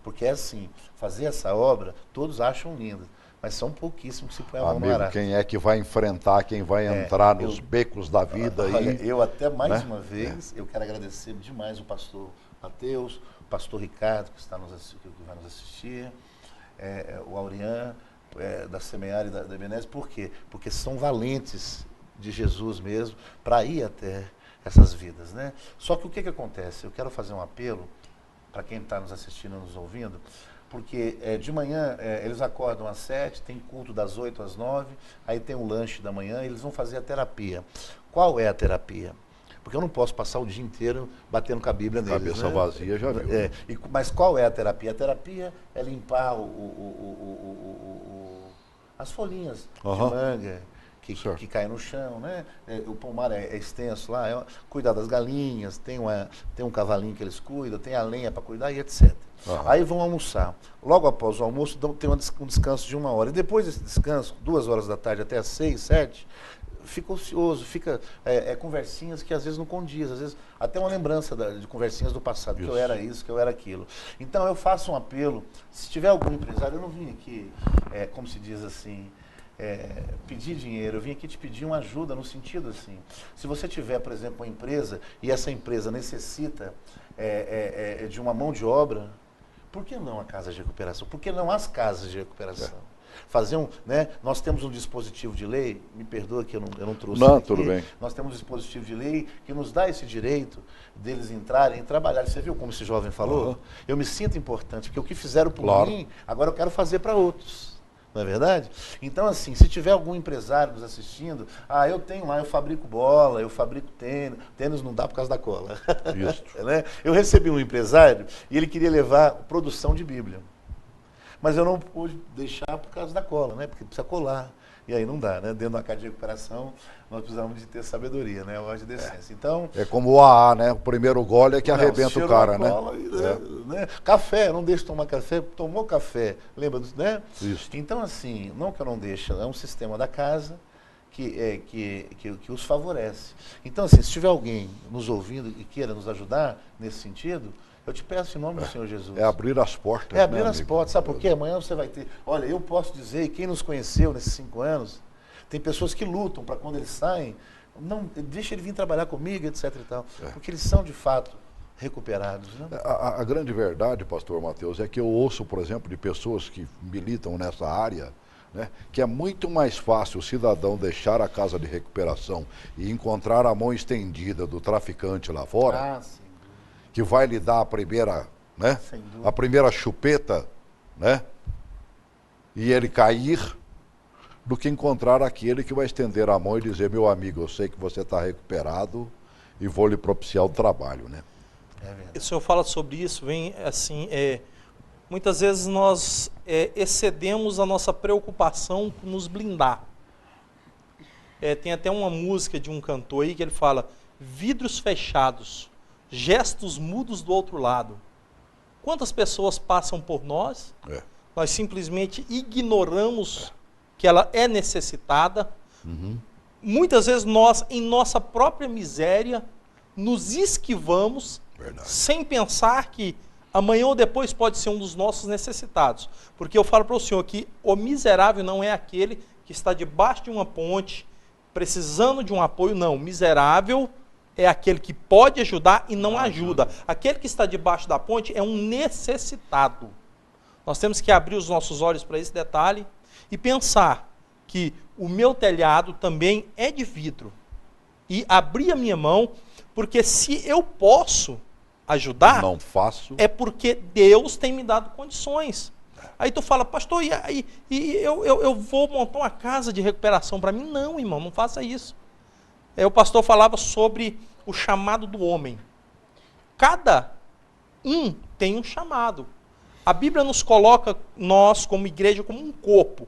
porque é assim, fazer essa obra, todos acham linda, mas são pouquíssimos que se põem a mão no arado. Quem é que vai enfrentar, quem vai entrar nos becos da vida aí? Olha, eu até mais uma vez, eu quero agradecer demais o pastor Mateus, o pastor Ricardo, que vai nos assistir, o Aurian, da Semear e da Ebenezer. Por quê? Porque são valentes de Jesus mesmo, para ir até essas vidas, né? Só que o que acontece? Eu quero fazer um apelo para quem está nos assistindo, nos ouvindo, porque de manhã eles acordam às 7, tem culto das 8 às 9, aí tem o lanche da manhã, eles vão fazer a terapia. Qual é a terapia? Porque eu não posso passar o dia inteiro batendo com a Bíblia neles. Cabeça vazia, já viu. Mas qual é a terapia? A terapia é limpar as folhinhas de manga, que cai no chão, né? O pomar é extenso lá, cuidar das galinhas, tem um cavalinho que eles cuidam, tem a lenha para cuidar e etc. Aí vão almoçar. Logo após o almoço, tem um descanso de 1 hora. E depois desse descanso, 2 horas da tarde até as 6, 7, fica ocioso, fica conversinhas que às vezes não condiz, às vezes até uma lembrança de conversinhas do passado, que eu era isso, que eu era aquilo. Então eu faço um apelo, se tiver algum empresário, eu não vim aqui, como se diz assim, pedir dinheiro, eu vim aqui te pedir uma ajuda no sentido assim, se você tiver, por exemplo, uma empresa e essa empresa necessita de uma mão de obra, por que não a casa de recuperação? Por que não as casas de recuperação? Nós temos um dispositivo de lei, me perdoa que eu não trouxe aqui, tudo bem. Nós temos um dispositivo de lei que nos dá esse direito deles entrarem e trabalharem. Você viu como esse jovem falou? Eu me sinto importante, porque o que fizeram por mim, agora eu quero fazer para outros. Não é verdade? Então, assim, se tiver algum empresário nos assistindo, eu tenho lá, eu fabrico bola, eu fabrico tênis não dá por causa da cola. Isso. Né? Eu recebi um empresário e ele queria levar produção de Bíblia. Mas eu não pude deixar por causa da cola, né? Porque precisa colar. E aí não dá, né? Dentro da casa de recuperação, nós precisamos de ter sabedoria, né? A voz de decência. Então, é como o AA, né? O primeiro gole é que arrebenta o cara, né? Cola, né? Café, não deixe de tomar café, tomou café, lembra disso, né? Isso. Então, assim, não que eu não deixe, é um sistema da casa que os favorece. Então, assim, se tiver alguém nos ouvindo e queira nos ajudar nesse sentido, eu te peço em nome do Senhor Jesus. É abrir as portas. É abrir as portas. Sabe por quê? Amanhã você vai ter... Olha, eu posso dizer, e quem nos conheceu nesses 5 anos, tem pessoas que lutam para quando eles saem, não, deixa ele vir trabalhar comigo, etc. e tal. Porque eles são, de fato, recuperados. Né? A grande verdade, pastor Mateus, é que eu ouço, por exemplo, de pessoas que militam nessa área, né, que é muito mais fácil o cidadão deixar a casa de recuperação e encontrar a mão estendida do traficante lá fora, que vai lhe dar a primeira, né, a primeira chupeta, né, e ele cair, do que encontrar aquele que vai estender a mão e dizer: meu amigo, eu sei que você está recuperado e vou lhe propiciar o trabalho, né? O senhor fala sobre isso, vem assim, muitas vezes nós excedemos a nossa preocupação por nos blindar. Tem até uma música de um cantor aí que ele fala: vidros fechados, gestos mudos do outro lado. Quantas pessoas passam por nós, nós simplesmente ignoramos que ela é necessitada. Muitas vezes nós, em nossa própria miséria, nos esquivamos, sem pensar que amanhã ou depois pode ser um dos nossos necessitados. Porque eu falo para o senhor que o miserável não é aquele que está debaixo de uma ponte, precisando de um apoio, não. Miserável é aquele que pode ajudar e não ajuda. Aquele que está debaixo da ponte é um necessitado. Nós temos que abrir os nossos olhos para esse detalhe e pensar que o meu telhado também é de vidro. E abrir a minha mão, porque se eu posso ajudar, não faço, é porque Deus tem me dado condições. Aí tu fala, pastor, e eu vou montar uma casa de recuperação para mim? Não, irmão, não faça isso. O pastor falava sobre o chamado do homem. Cada um tem um chamado. A Bíblia nos coloca, nós como igreja, como um corpo,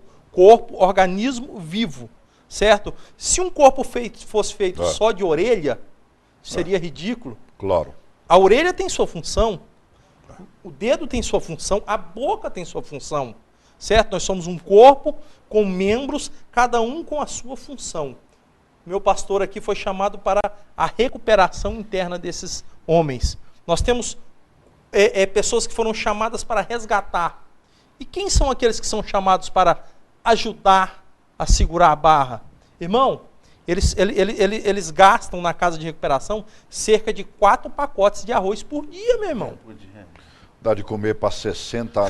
organismo vivo, certo? Se um corpo fosse feito só de orelha, seria ridículo. Claro. A orelha tem sua função, o dedo tem sua função, a boca tem sua função, certo? Nós somos um corpo com membros, cada um com a sua função. Meu pastor aqui foi chamado para a recuperação interna desses homens. Nós temos pessoas que foram chamadas para resgatar. E quem são aqueles que são chamados para ajudar a segurar a barra? Irmão, eles gastam na casa de recuperação cerca de 4 pacotes de arroz por dia, meu irmão. Dá de comer para 60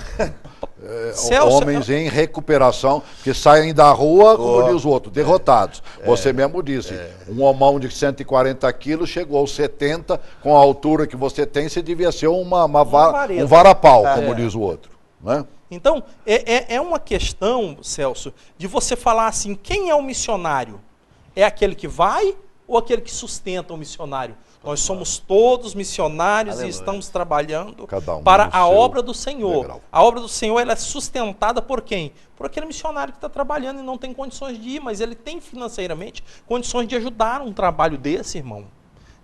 homens em recuperação, que saem da rua, como diz o outro, derrotados. Você mesmo disse, um homão de 140 quilos chegou aos 70, com a altura que você tem, você devia ser um varapau, como diz o outro. Né? Então, é uma questão, Celso, de você falar assim, quem é o missionário? É aquele que vai ou aquele que sustenta o missionário? Nós somos todos missionários e estamos trabalhando para a obra do Senhor. Degrau. A obra do Senhor ela é sustentada por quem? Por aquele missionário que está trabalhando e não tem condições de ir, mas ele tem financeiramente condições de ajudar um trabalho desse, irmão.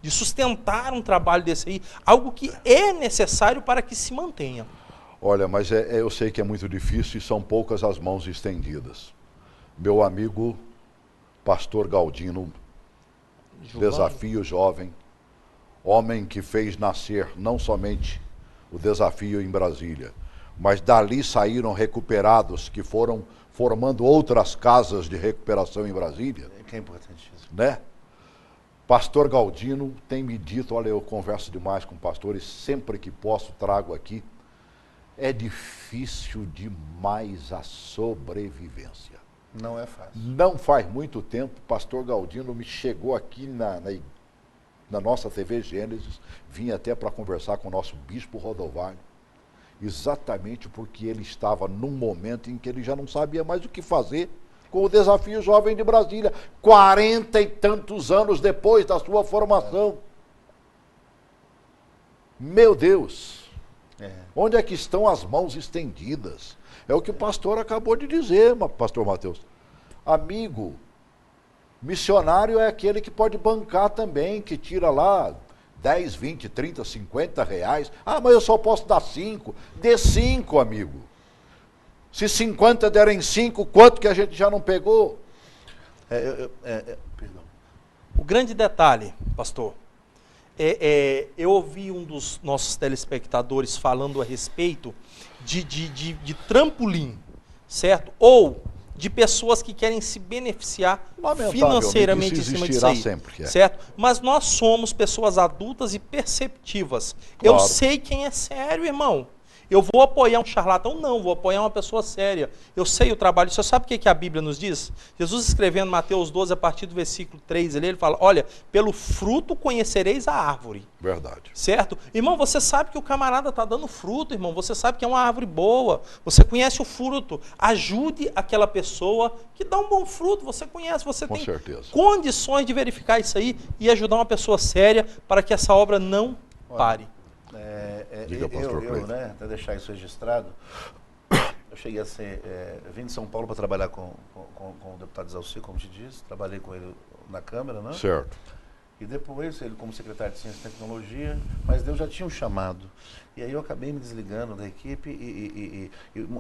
De sustentar um trabalho desse aí. Algo que é necessário para que se mantenha. Olha, mas eu sei que é muito difícil e são poucas as mãos estendidas. Meu amigo pastor Galdino, Desafio Jovem, homem que fez nascer não somente o desafio em Brasília, mas dali saíram recuperados que foram formando outras casas de recuperação em Brasília. Que é importante isso. Né? Pastor Galdino tem me dito, olha, eu converso demais com pastores, sempre que posso trago aqui, é difícil demais a sobrevivência. Não é fácil. Não faz muito tempo, pastor Galdino me chegou aqui na nossa TV Gênesis, vim até para conversar com o nosso bispo Rodovalho, exatamente porque ele estava num momento em que ele já não sabia mais o que fazer com o Desafio Jovem de Brasília, 40 e tantos anos depois da sua formação. Meu Deus, onde é que estão as mãos estendidas? É o que o pastor acabou de dizer, pastor Mateus. Amigo, missionário é aquele que pode bancar também, que tira lá 10, 20, 30, 50 reais. Ah, mas eu só posso dar 5. Dê 5, amigo. Se 50 derem 5, quanto que a gente já não pegou? Perdão. O grande detalhe, pastor, eu ouvi um dos nossos telespectadores falando a respeito de trampolim, certo? Ou de pessoas que querem se beneficiar financeiramente em cima disso aí, sempre, certo? Mas nós somos pessoas adultas e perceptivas. Claro. Eu sei quem é sério, irmão. Eu vou apoiar um charlatão? Não, vou apoiar uma pessoa séria. Eu sei o trabalho. Você sabe o que a Bíblia nos diz? Jesus escrevendo Mateus 12, a partir do versículo 3, ele fala, olha, pelo fruto conhecereis a árvore. Verdade. Certo? Irmão, você sabe que o camarada está dando fruto, irmão. Você sabe que é uma árvore boa. Você conhece o fruto. Ajude aquela pessoa que dá um bom fruto. Você conhece, você tem condições de verificar isso aí e ajudar uma pessoa séria para que essa obra não pare. Eu, né, até deixar isso registrado, eu cheguei a ser, vim de São Paulo para trabalhar com o deputado Zalci, como te disse, trabalhei com ele na Câmara, né? Certo. E depois, ele como secretário de Ciência e Tecnologia, mas Deus já tinha um chamado. E aí eu acabei me desligando da equipe e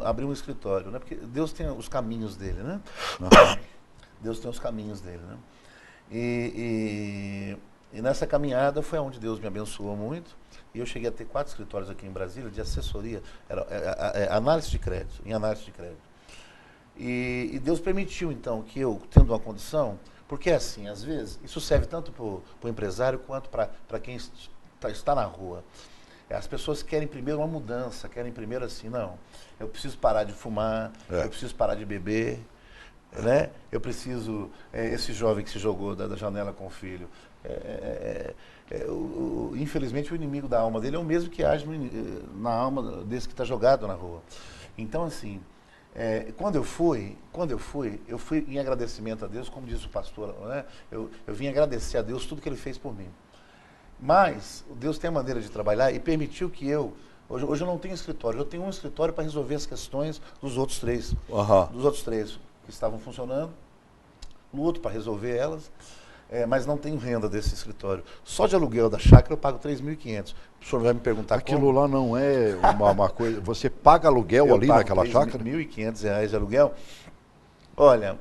abri um escritório, né? Porque Deus tem os caminhos dele, né? Deus tem os caminhos dele, né? E nessa caminhada foi onde Deus me abençoou muito. E eu cheguei a ter 4 escritórios aqui em Brasília de assessoria, análise de crédito, em análise de crédito. E Deus permitiu, então, que eu, tendo uma condição, porque assim, às vezes, isso serve tanto para o empresário quanto para quem está na rua. As pessoas querem primeiro uma mudança, querem primeiro assim, não, eu preciso parar de fumar, eu preciso parar de beber, né? Eu preciso, esse jovem que se jogou da janela com o filho, infelizmente o inimigo da alma dele é o mesmo que age na alma desse que está jogado na rua. Então assim, quando eu fui em agradecimento a Deus, como diz o pastor, né? Eu vim agradecer a Deus tudo que Ele fez por mim. Mas Deus tem a maneira de trabalhar e permitiu que hoje eu não tenho escritório, eu tenho um escritório para resolver as questões dos outros 3. Dos outros 3 que estavam funcionando, luto para resolver elas, mas não tenho renda desse escritório. Só de aluguel da chácara eu pago 3.500. O senhor vai me perguntar aquilo como? Lá não é uma coisa... Você paga aluguel ali naquela chácara? R$ 1.500 de aluguel. Olha,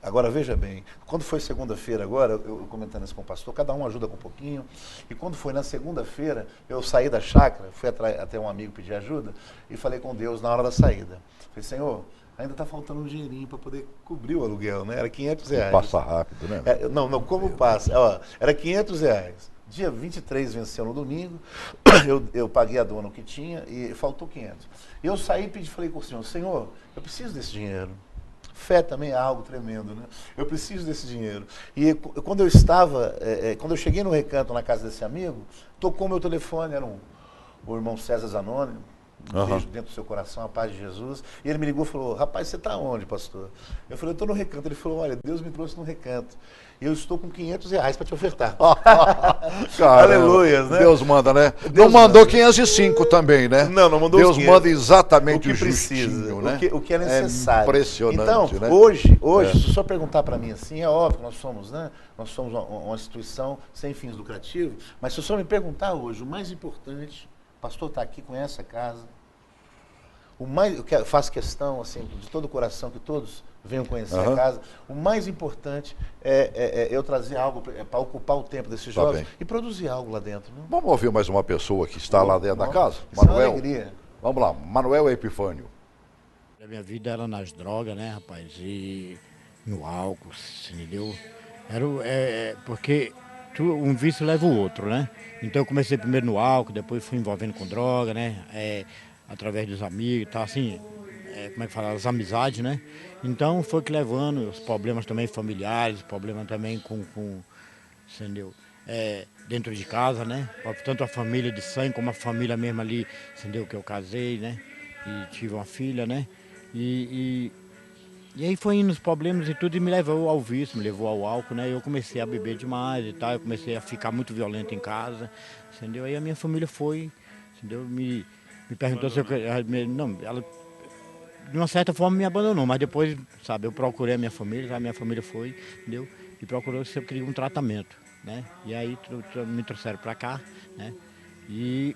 agora veja bem, quando foi segunda-feira agora, eu comentando isso com o pastor, cada um ajuda com um pouquinho, e quando foi na segunda-feira, eu saí da chácara, fui até um amigo pedir ajuda, e falei com Deus na hora da saída. Falei, Senhor, ainda está faltando um dinheirinho para poder cobrir o aluguel, né? Era R$500. Passa rápido, né? Não, como passa? Ó, era R$500. Dia 23 venceu no domingo, eu paguei a dona o que tinha e faltou 500. Eu saí e falei com o Senhor, Senhor, eu preciso desse dinheiro. Fé também é algo tremendo, né? Eu preciso desse dinheiro. E quando eu cheguei no Recanto, na casa desse amigo, tocou meu telefone, era o irmão César Zanoni, um beijo dentro do seu coração, a paz de Jesus. E ele me ligou e falou, rapaz, você está onde, pastor? Eu falei, eu estou no Recanto. Ele falou, olha, Deus me trouxe no Recanto. E eu estou com R$500 para te ofertar. Aleluia, né? Deus manda, né? Deus não mandou manda. 505 também, né? Não mandou Deus 500. Manda exatamente o que precisa, né? o que é necessário. Impressionante, então, né? Hoje, se o senhor perguntar para mim assim, é óbvio que nós somos, né? Nós somos uma instituição sem fins lucrativos, mas se o senhor me perguntar hoje, o mais importante, o pastor está aqui, conhece a casa, eu faço questão, assim, de todo o coração, que todos venham conhecer a casa. O mais importante é eu trazer algo para ocupar o tempo desses jovens e produzir algo lá dentro. Né? Vamos ouvir mais uma pessoa que está lá dentro da casa? Manuel. É uma alegria. Vamos lá, Manuel Epifânio. A minha vida era nas drogas, né, rapaz? E no álcool, entendeu? Porque um vício leva o outro, né? Então eu comecei primeiro no álcool, depois fui envolvendo com droga, né? Através dos amigos, tá assim, como é que fala, as amizades, né? Então foi que levando os problemas também familiares, problemas também com entendeu? Dentro de casa, né? Tanto a família de sangue como a família mesmo ali, entendeu? Que eu casei, né? E tive uma filha, né? E aí foi indo os problemas e tudo e me levou ao vício, me levou ao álcool, né? Eu comecei a beber demais e tal, eu comecei a ficar muito violento em casa, entendeu? Aí a minha família foi, entendeu? Me perguntou se eu... Não, ela de uma certa forma me abandonou, mas depois, sabe, eu procurei a minha família foi, entendeu? E procurou se eu queria um tratamento, né? E aí me trouxeram para cá, né? E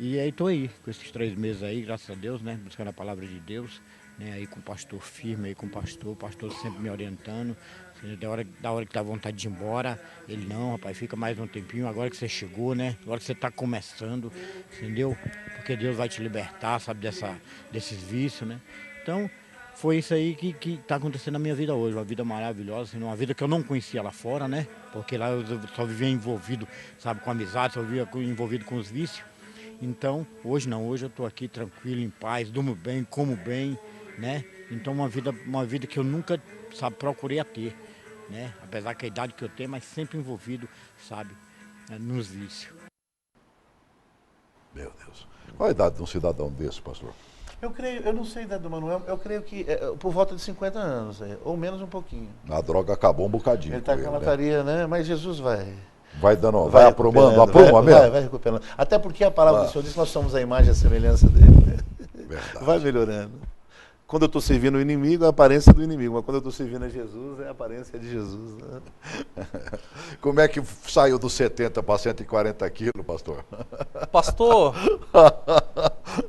aí estou aí, com esses 3 meses aí, graças a Deus, né? Buscando a palavra de Deus, né? Aí com o pastor firme, aí com o pastor sempre me orientando. Da hora que dá vontade de ir embora, ele não, rapaz, fica mais um tempinho, agora que você chegou, né? Agora que você está começando, entendeu? Porque Deus vai te libertar, sabe, desses vícios, né? Então, foi isso aí que está acontecendo na minha vida hoje, uma vida maravilhosa, assim, uma vida que eu não conhecia lá fora, né? Porque lá eu só vivia envolvido, sabe, com amizade, só vivia envolvido com os vícios. Então, hoje não, hoje eu estou aqui tranquilo, em paz, durmo bem, como bem, né? Então, uma vida que eu nunca, sabe, procurei a ter. Né? Apesar que a idade que eu tenho, mas sempre envolvido, sabe, nos vícios. Meu Deus. Qual a idade de um cidadão desse, pastor? Eu não sei a idade do Manuel, eu creio que por volta de 50 anos, ou menos um pouquinho. A droga acabou um bocadinho. Ele está com a lataria, né? Mas Jesus vai aprumando, apruma mesmo? Vai recuperando. Até porque a palavra do Senhor diz que nós somos a imagem e a semelhança dele. Verdade. Vai melhorando. Quando eu estou servindo o inimigo, a aparência do inimigo. Mas quando eu estou servindo a Jesus, a aparência de Jesus. Né? Como é que saiu dos 70 para 140 quilos, pastor? Pastor,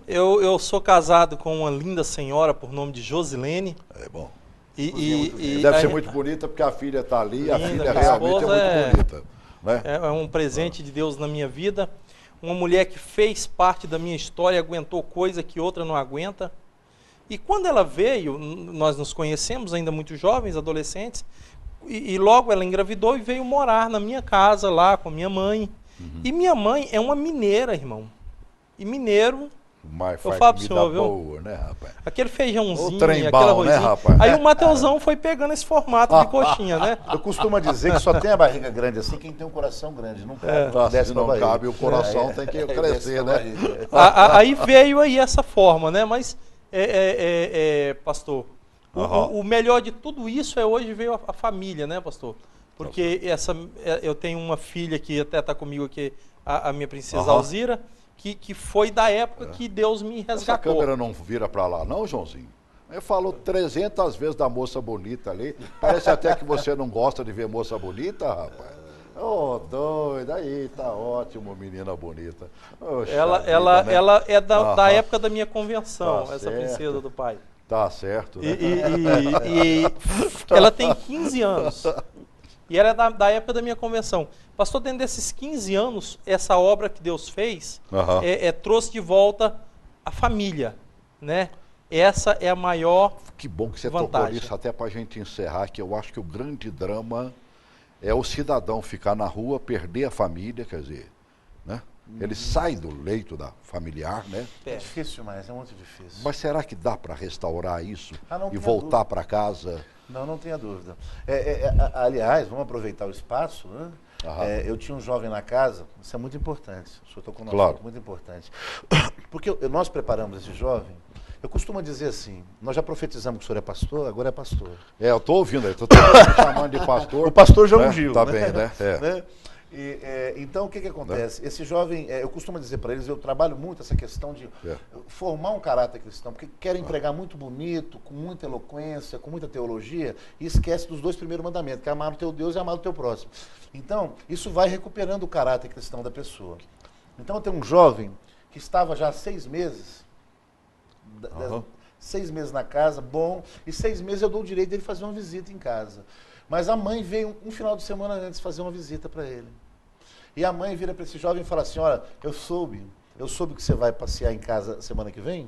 eu sou casado com uma linda senhora por nome de Josilene. É bom. Deve ser muito bonita porque a filha está ali, a filha minha realmente esposa é muito bonita. Né? É um presente de Deus na minha vida. Uma mulher que fez parte da minha história, aguentou coisa que outra não aguenta. E quando ela veio, nós nos conhecemos ainda muito jovens, adolescentes, e logo ela engravidou e veio morar na minha casa lá com a minha mãe. E minha mãe é uma mineira, irmão. E mineiro, Mas eu faz falo pro comida senhor, viu? boa, né, rapaz? Aquele feijãozinho, O trem aquele bom, né, arrozinho. rapaz? Aí o Mateusão foi pegando esse formato de coxinha, né? Eu costumo dizer que só tem a barriga grande assim quem tem um coração grande. Não cabe, desce Se não pra barriga. cabe, o coração tem que crescer, né? Aí veio aí essa forma, né? Mas, pastor, o melhor de tudo isso é hoje veio a família, né, pastor? Porque eu tenho uma filha que até está comigo aqui, a minha princesa Alzira, que foi da época que Deus me resgatou. Essa câmera não vira para lá não, Joãozinho? Eu falo 300 vezes da moça bonita ali. Parece até que você não gosta de ver moça bonita, rapaz. Ô, doido, aí tá ótimo, menina bonita. Oxa Ela é da Aham. época da minha convenção, Tá essa certo. princesa do pai. Tá certo, né? E ela tem 15 anos. E ela é da época da minha convenção. Pastor, dentro desses 15 anos, essa obra que Deus fez trouxe de volta a família, né? Essa é a maior Que bom que você vantagem. tocou nisso, até para a gente encerrar, que eu acho que o grande drama é o cidadão ficar na rua, perder a família, quer dizer, né? Ele sai do leito da familiar, né? É difícil demais, é muito difícil. Mas será que dá para restaurar isso não e tenha voltar para casa? Não tenha dúvida. Aliás, vamos aproveitar o espaço, né? Eu tinha um jovem na casa, isso é muito importante. O senhor tocou num assunto muito importante. Porque nós preparamos esse jovem. Eu costumo dizer assim, nós já profetizamos que o senhor é pastor, agora é pastor. Eu estou ouvindo, eu estou me chamando de pastor. O pastor João Gil. Tá né? bem, né? Né? Então, o que acontece? Esse jovem, eu costumo dizer para eles, eu trabalho muito essa questão de formar um caráter cristão, porque querem pregar muito bonito, com muita eloquência, com muita teologia, e esquece dos 2 primeiros mandamentos, que é amar o teu Deus e amar o teu próximo. Então, isso vai recuperando o caráter cristão da pessoa. Então, eu tenho um jovem que estava já há 6 meses, 6 meses na casa, bom, e 6 meses eu dou o direito dele fazer uma visita em casa. Mas a mãe veio um final de semana antes fazer uma visita para ele. E a mãe vira para esse jovem e fala assim, olha, eu soube que você vai passear em casa semana que vem,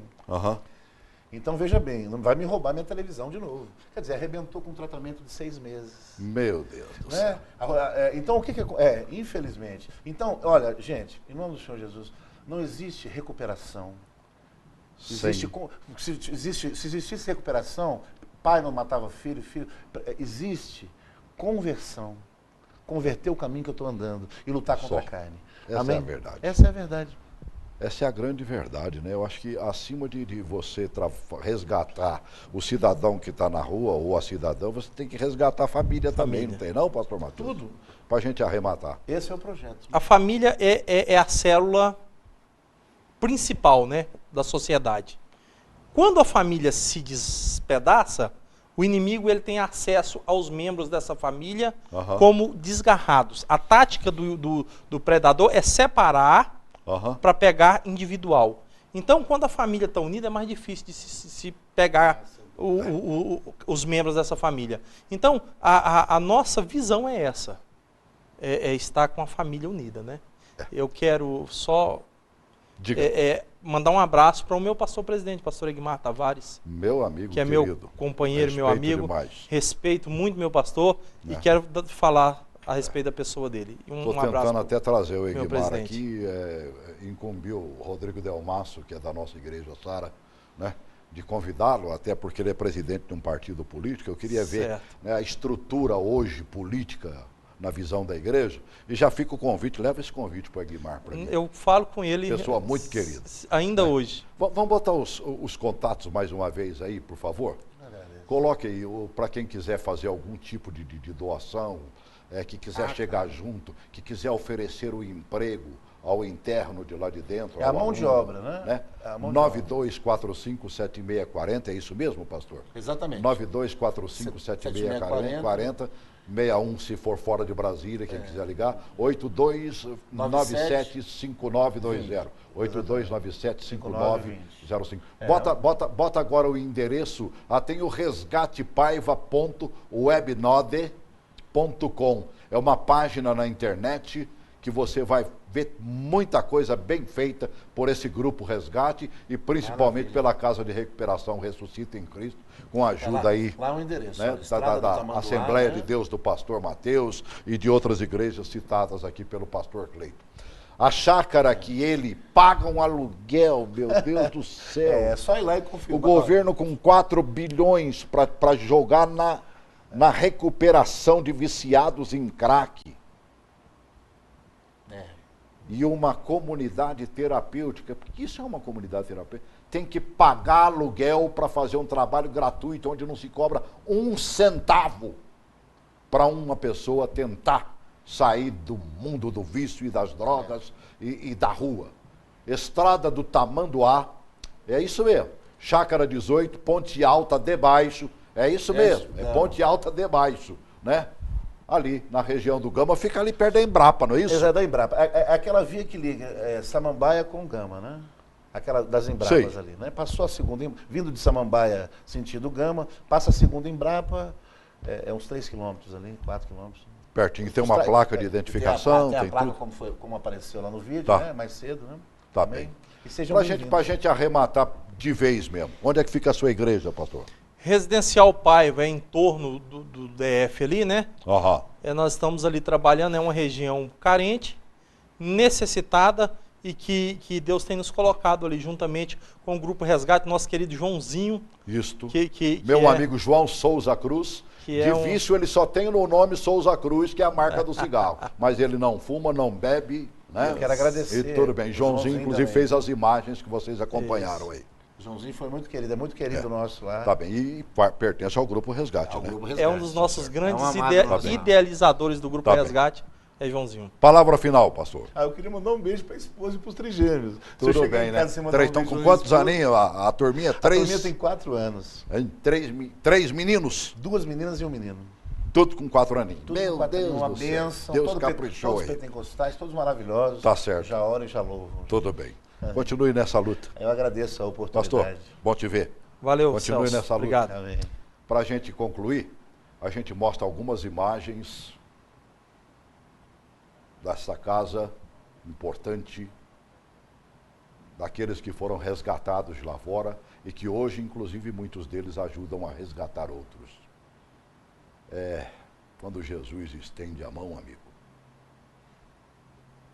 então veja bem, não vai me roubar minha televisão de novo. Quer dizer, arrebentou com um tratamento de 6 meses. Meu Deus do céu. Então, o que é? Infelizmente. Então, olha, gente, em nome do Senhor Jesus, não existe recuperação. Se existisse recuperação, pai não matava filho, existe conversão. Converter o caminho que eu estou andando e lutar contra a carne. Essa é a verdade. Essa é a verdade. Essa é a grande verdade, né? Eu acho que acima de você resgatar o cidadão que está na rua ou a cidadã, você tem que resgatar a família também, não tem não, pastor Matheus? Tudo. Para a gente arrematar. Esse é o projeto. A família é a célula principal, né, da sociedade. Quando a família se despedaça, o inimigo ele tem acesso aos membros dessa família como desgarrados. A tática do predador é separar para pegar individual. Então, quando a família está unida, é mais difícil de se pegar os membros dessa família. Então, a nossa visão é essa. É estar com a família unida, né? Eu quero só mandar um abraço para o meu pastor presidente, pastor Egmar Tavares. Meu amigo que é querido. meu companheiro, meu amigo. Demais. Respeito muito meu pastor e quero falar a respeito da pessoa dele. Estou tentando até trazer o Egmar aqui, incumbiu o Rodrigo Delmasso, que é da nossa igreja, Sara, né? De convidá-lo, até porque ele é presidente de um partido político. Eu queria ver, né, a estrutura hoje política na visão da igreja, e já fica o convite, leva esse convite para o Egmar para mim. Eu falo com ele. Pessoa muito querida. Ainda hoje. Vamos botar os contatos mais uma vez aí, por favor? Coloque aí, para quem quiser fazer algum tipo de doação, que quiser chegar junto, que quiser oferecer o emprego ao interno de lá de dentro. É a mão de obra, né? É a mão de 92457640, é isso mesmo, pastor? Exatamente. 92457640, 61 se for fora de Brasília, quem quiser ligar, 82975920. 82975905. Bota agora o endereço, tem o resgatepaiva.webnode.com. É uma página na internet que você vai ver muita coisa bem feita por esse grupo Resgate e principalmente pela Casa de Recuperação Ressuscita em Cristo, com a ajuda lá é o endereço, né, da Assembleia de Deus do pastor Mateus e de outras igrejas citadas aqui pelo pastor Cleito. A chácara que ele paga um aluguel, meu Deus do céu. É só ir lá e confirmar. O governo com 4 bilhões para jogar na recuperação de viciados em crack. E uma comunidade terapêutica, porque isso é uma comunidade terapêutica, tem que pagar aluguel para fazer um trabalho gratuito, onde não se cobra 1 centavo para uma pessoa tentar sair do mundo do vício e das drogas e da rua. Estrada do Tamanduá, é isso mesmo. Chácara 18, Ponte Alta de Baixo, é isso mesmo, é Ponte Alta de Baixo, né? Ali, na região do Gama, fica ali perto da Embrapa, não é isso? É da Embrapa. É aquela via que liga Samambaia com Gama, né? Aquela das Embrapas ali, né? Passou a segunda, vindo de Samambaia, sentido Gama, passa a segunda Embrapa, uns 3 quilômetros ali, 4 quilômetros. Pertinho, tem uma placa de identificação, tem a placa tudo. como apareceu lá no vídeo, tá, né? Mais cedo, né? Tá bem. E sejam bem-vindos. Pra gente arrematar de vez mesmo, onde é que fica a sua igreja, pastor? Residencial Paiva é em torno do DF ali, né? Aham. Nós estamos ali trabalhando, é uma região carente, necessitada e que Deus tem nos colocado ali juntamente com o Grupo Resgate, nosso querido Joãozinho. Isto. Que meu amigo João Souza Cruz. Que de vício ele só tem no nome Souza Cruz, que é a marca do cigarro. Mas ele não fuma, não bebe, né? Eu quero agradecer. E tudo bem. Joãozinho inclusive, fez as imagens que vocês acompanharam aí. Joãozinho foi muito querido, é muito querido nosso lá. Tá bem, e pertence ao Grupo Resgate, né? Grupo Resgate, é um dos nossos grandes idealizadores do Grupo Resgate, é Joãozinho. Palavra final, pastor. Eu queria mandar um beijo para a esposa e para os trigêmeos. Tudo bem, né? Estão com quantos aninhos? A turminha? 3? A turminha tem 4 anos. 3 meninos? 2 meninas e 1 menino. Tudo com 4 aninhos. Tudo Meu com Deus uma bênção. Deus caprichou todos pentecostais, todos maravilhosos. Tá certo. Já oro e já louvo. Tudo bem. Continue nessa luta. Eu agradeço a oportunidade. Pastor, bom te ver. Valeu, Continue Celso. nessa luta. Obrigado. Para a gente concluir, a gente mostra algumas imagens dessa casa importante, daqueles que foram resgatados de lá fora e que hoje, inclusive, muitos deles ajudam a resgatar outros. Quando Jesus estende a mão, amigo,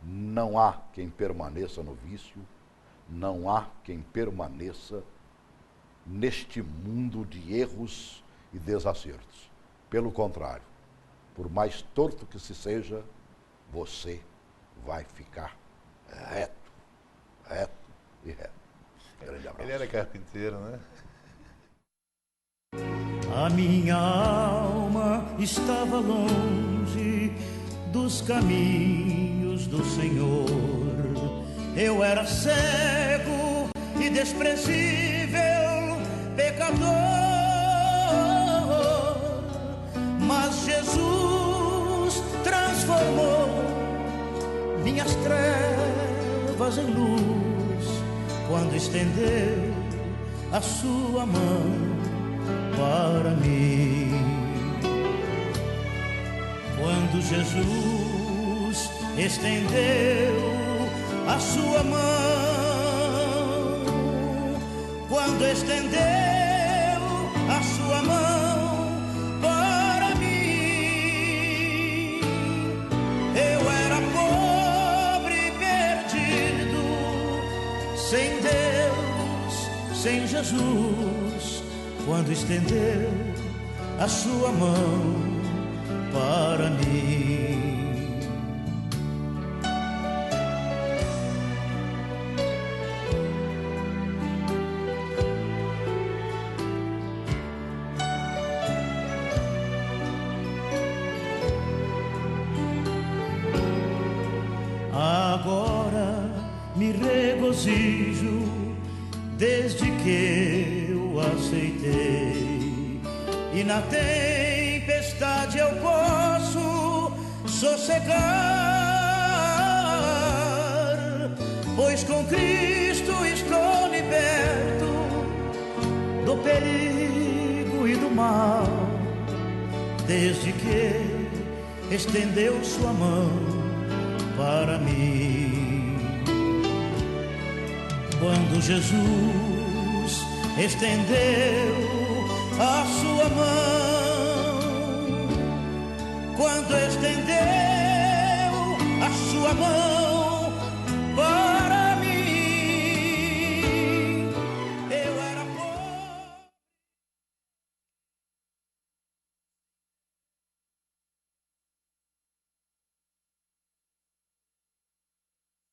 não há quem permaneça no vício, não há quem permaneça neste mundo de erros e desacertos. Pelo contrário, por mais torto que se seja, você vai ficar reto e reto. Grande abraço. Ele era carpinteiro, né? A minha alma estava longe dos caminhos do Senhor. Eu era cego e desprezível, pecador, mas Jesus transformou minhas trevas em luz quando estendeu a sua mão para mim. Quando Jesus estendeu a sua mão, quando estendeu a sua mão para mim, eu era pobre e perdido, sem Deus, sem Jesus, quando estendeu a sua mão para mim. Agora me regozijo desde que eu aceitei, e na tempestade eu posso sossegar, pois com Cristo estou liberto do perigo e do mal, desde que estendeu sua mão para mim. Quando Jesus estendeu a sua mão, quando estendeu a sua mão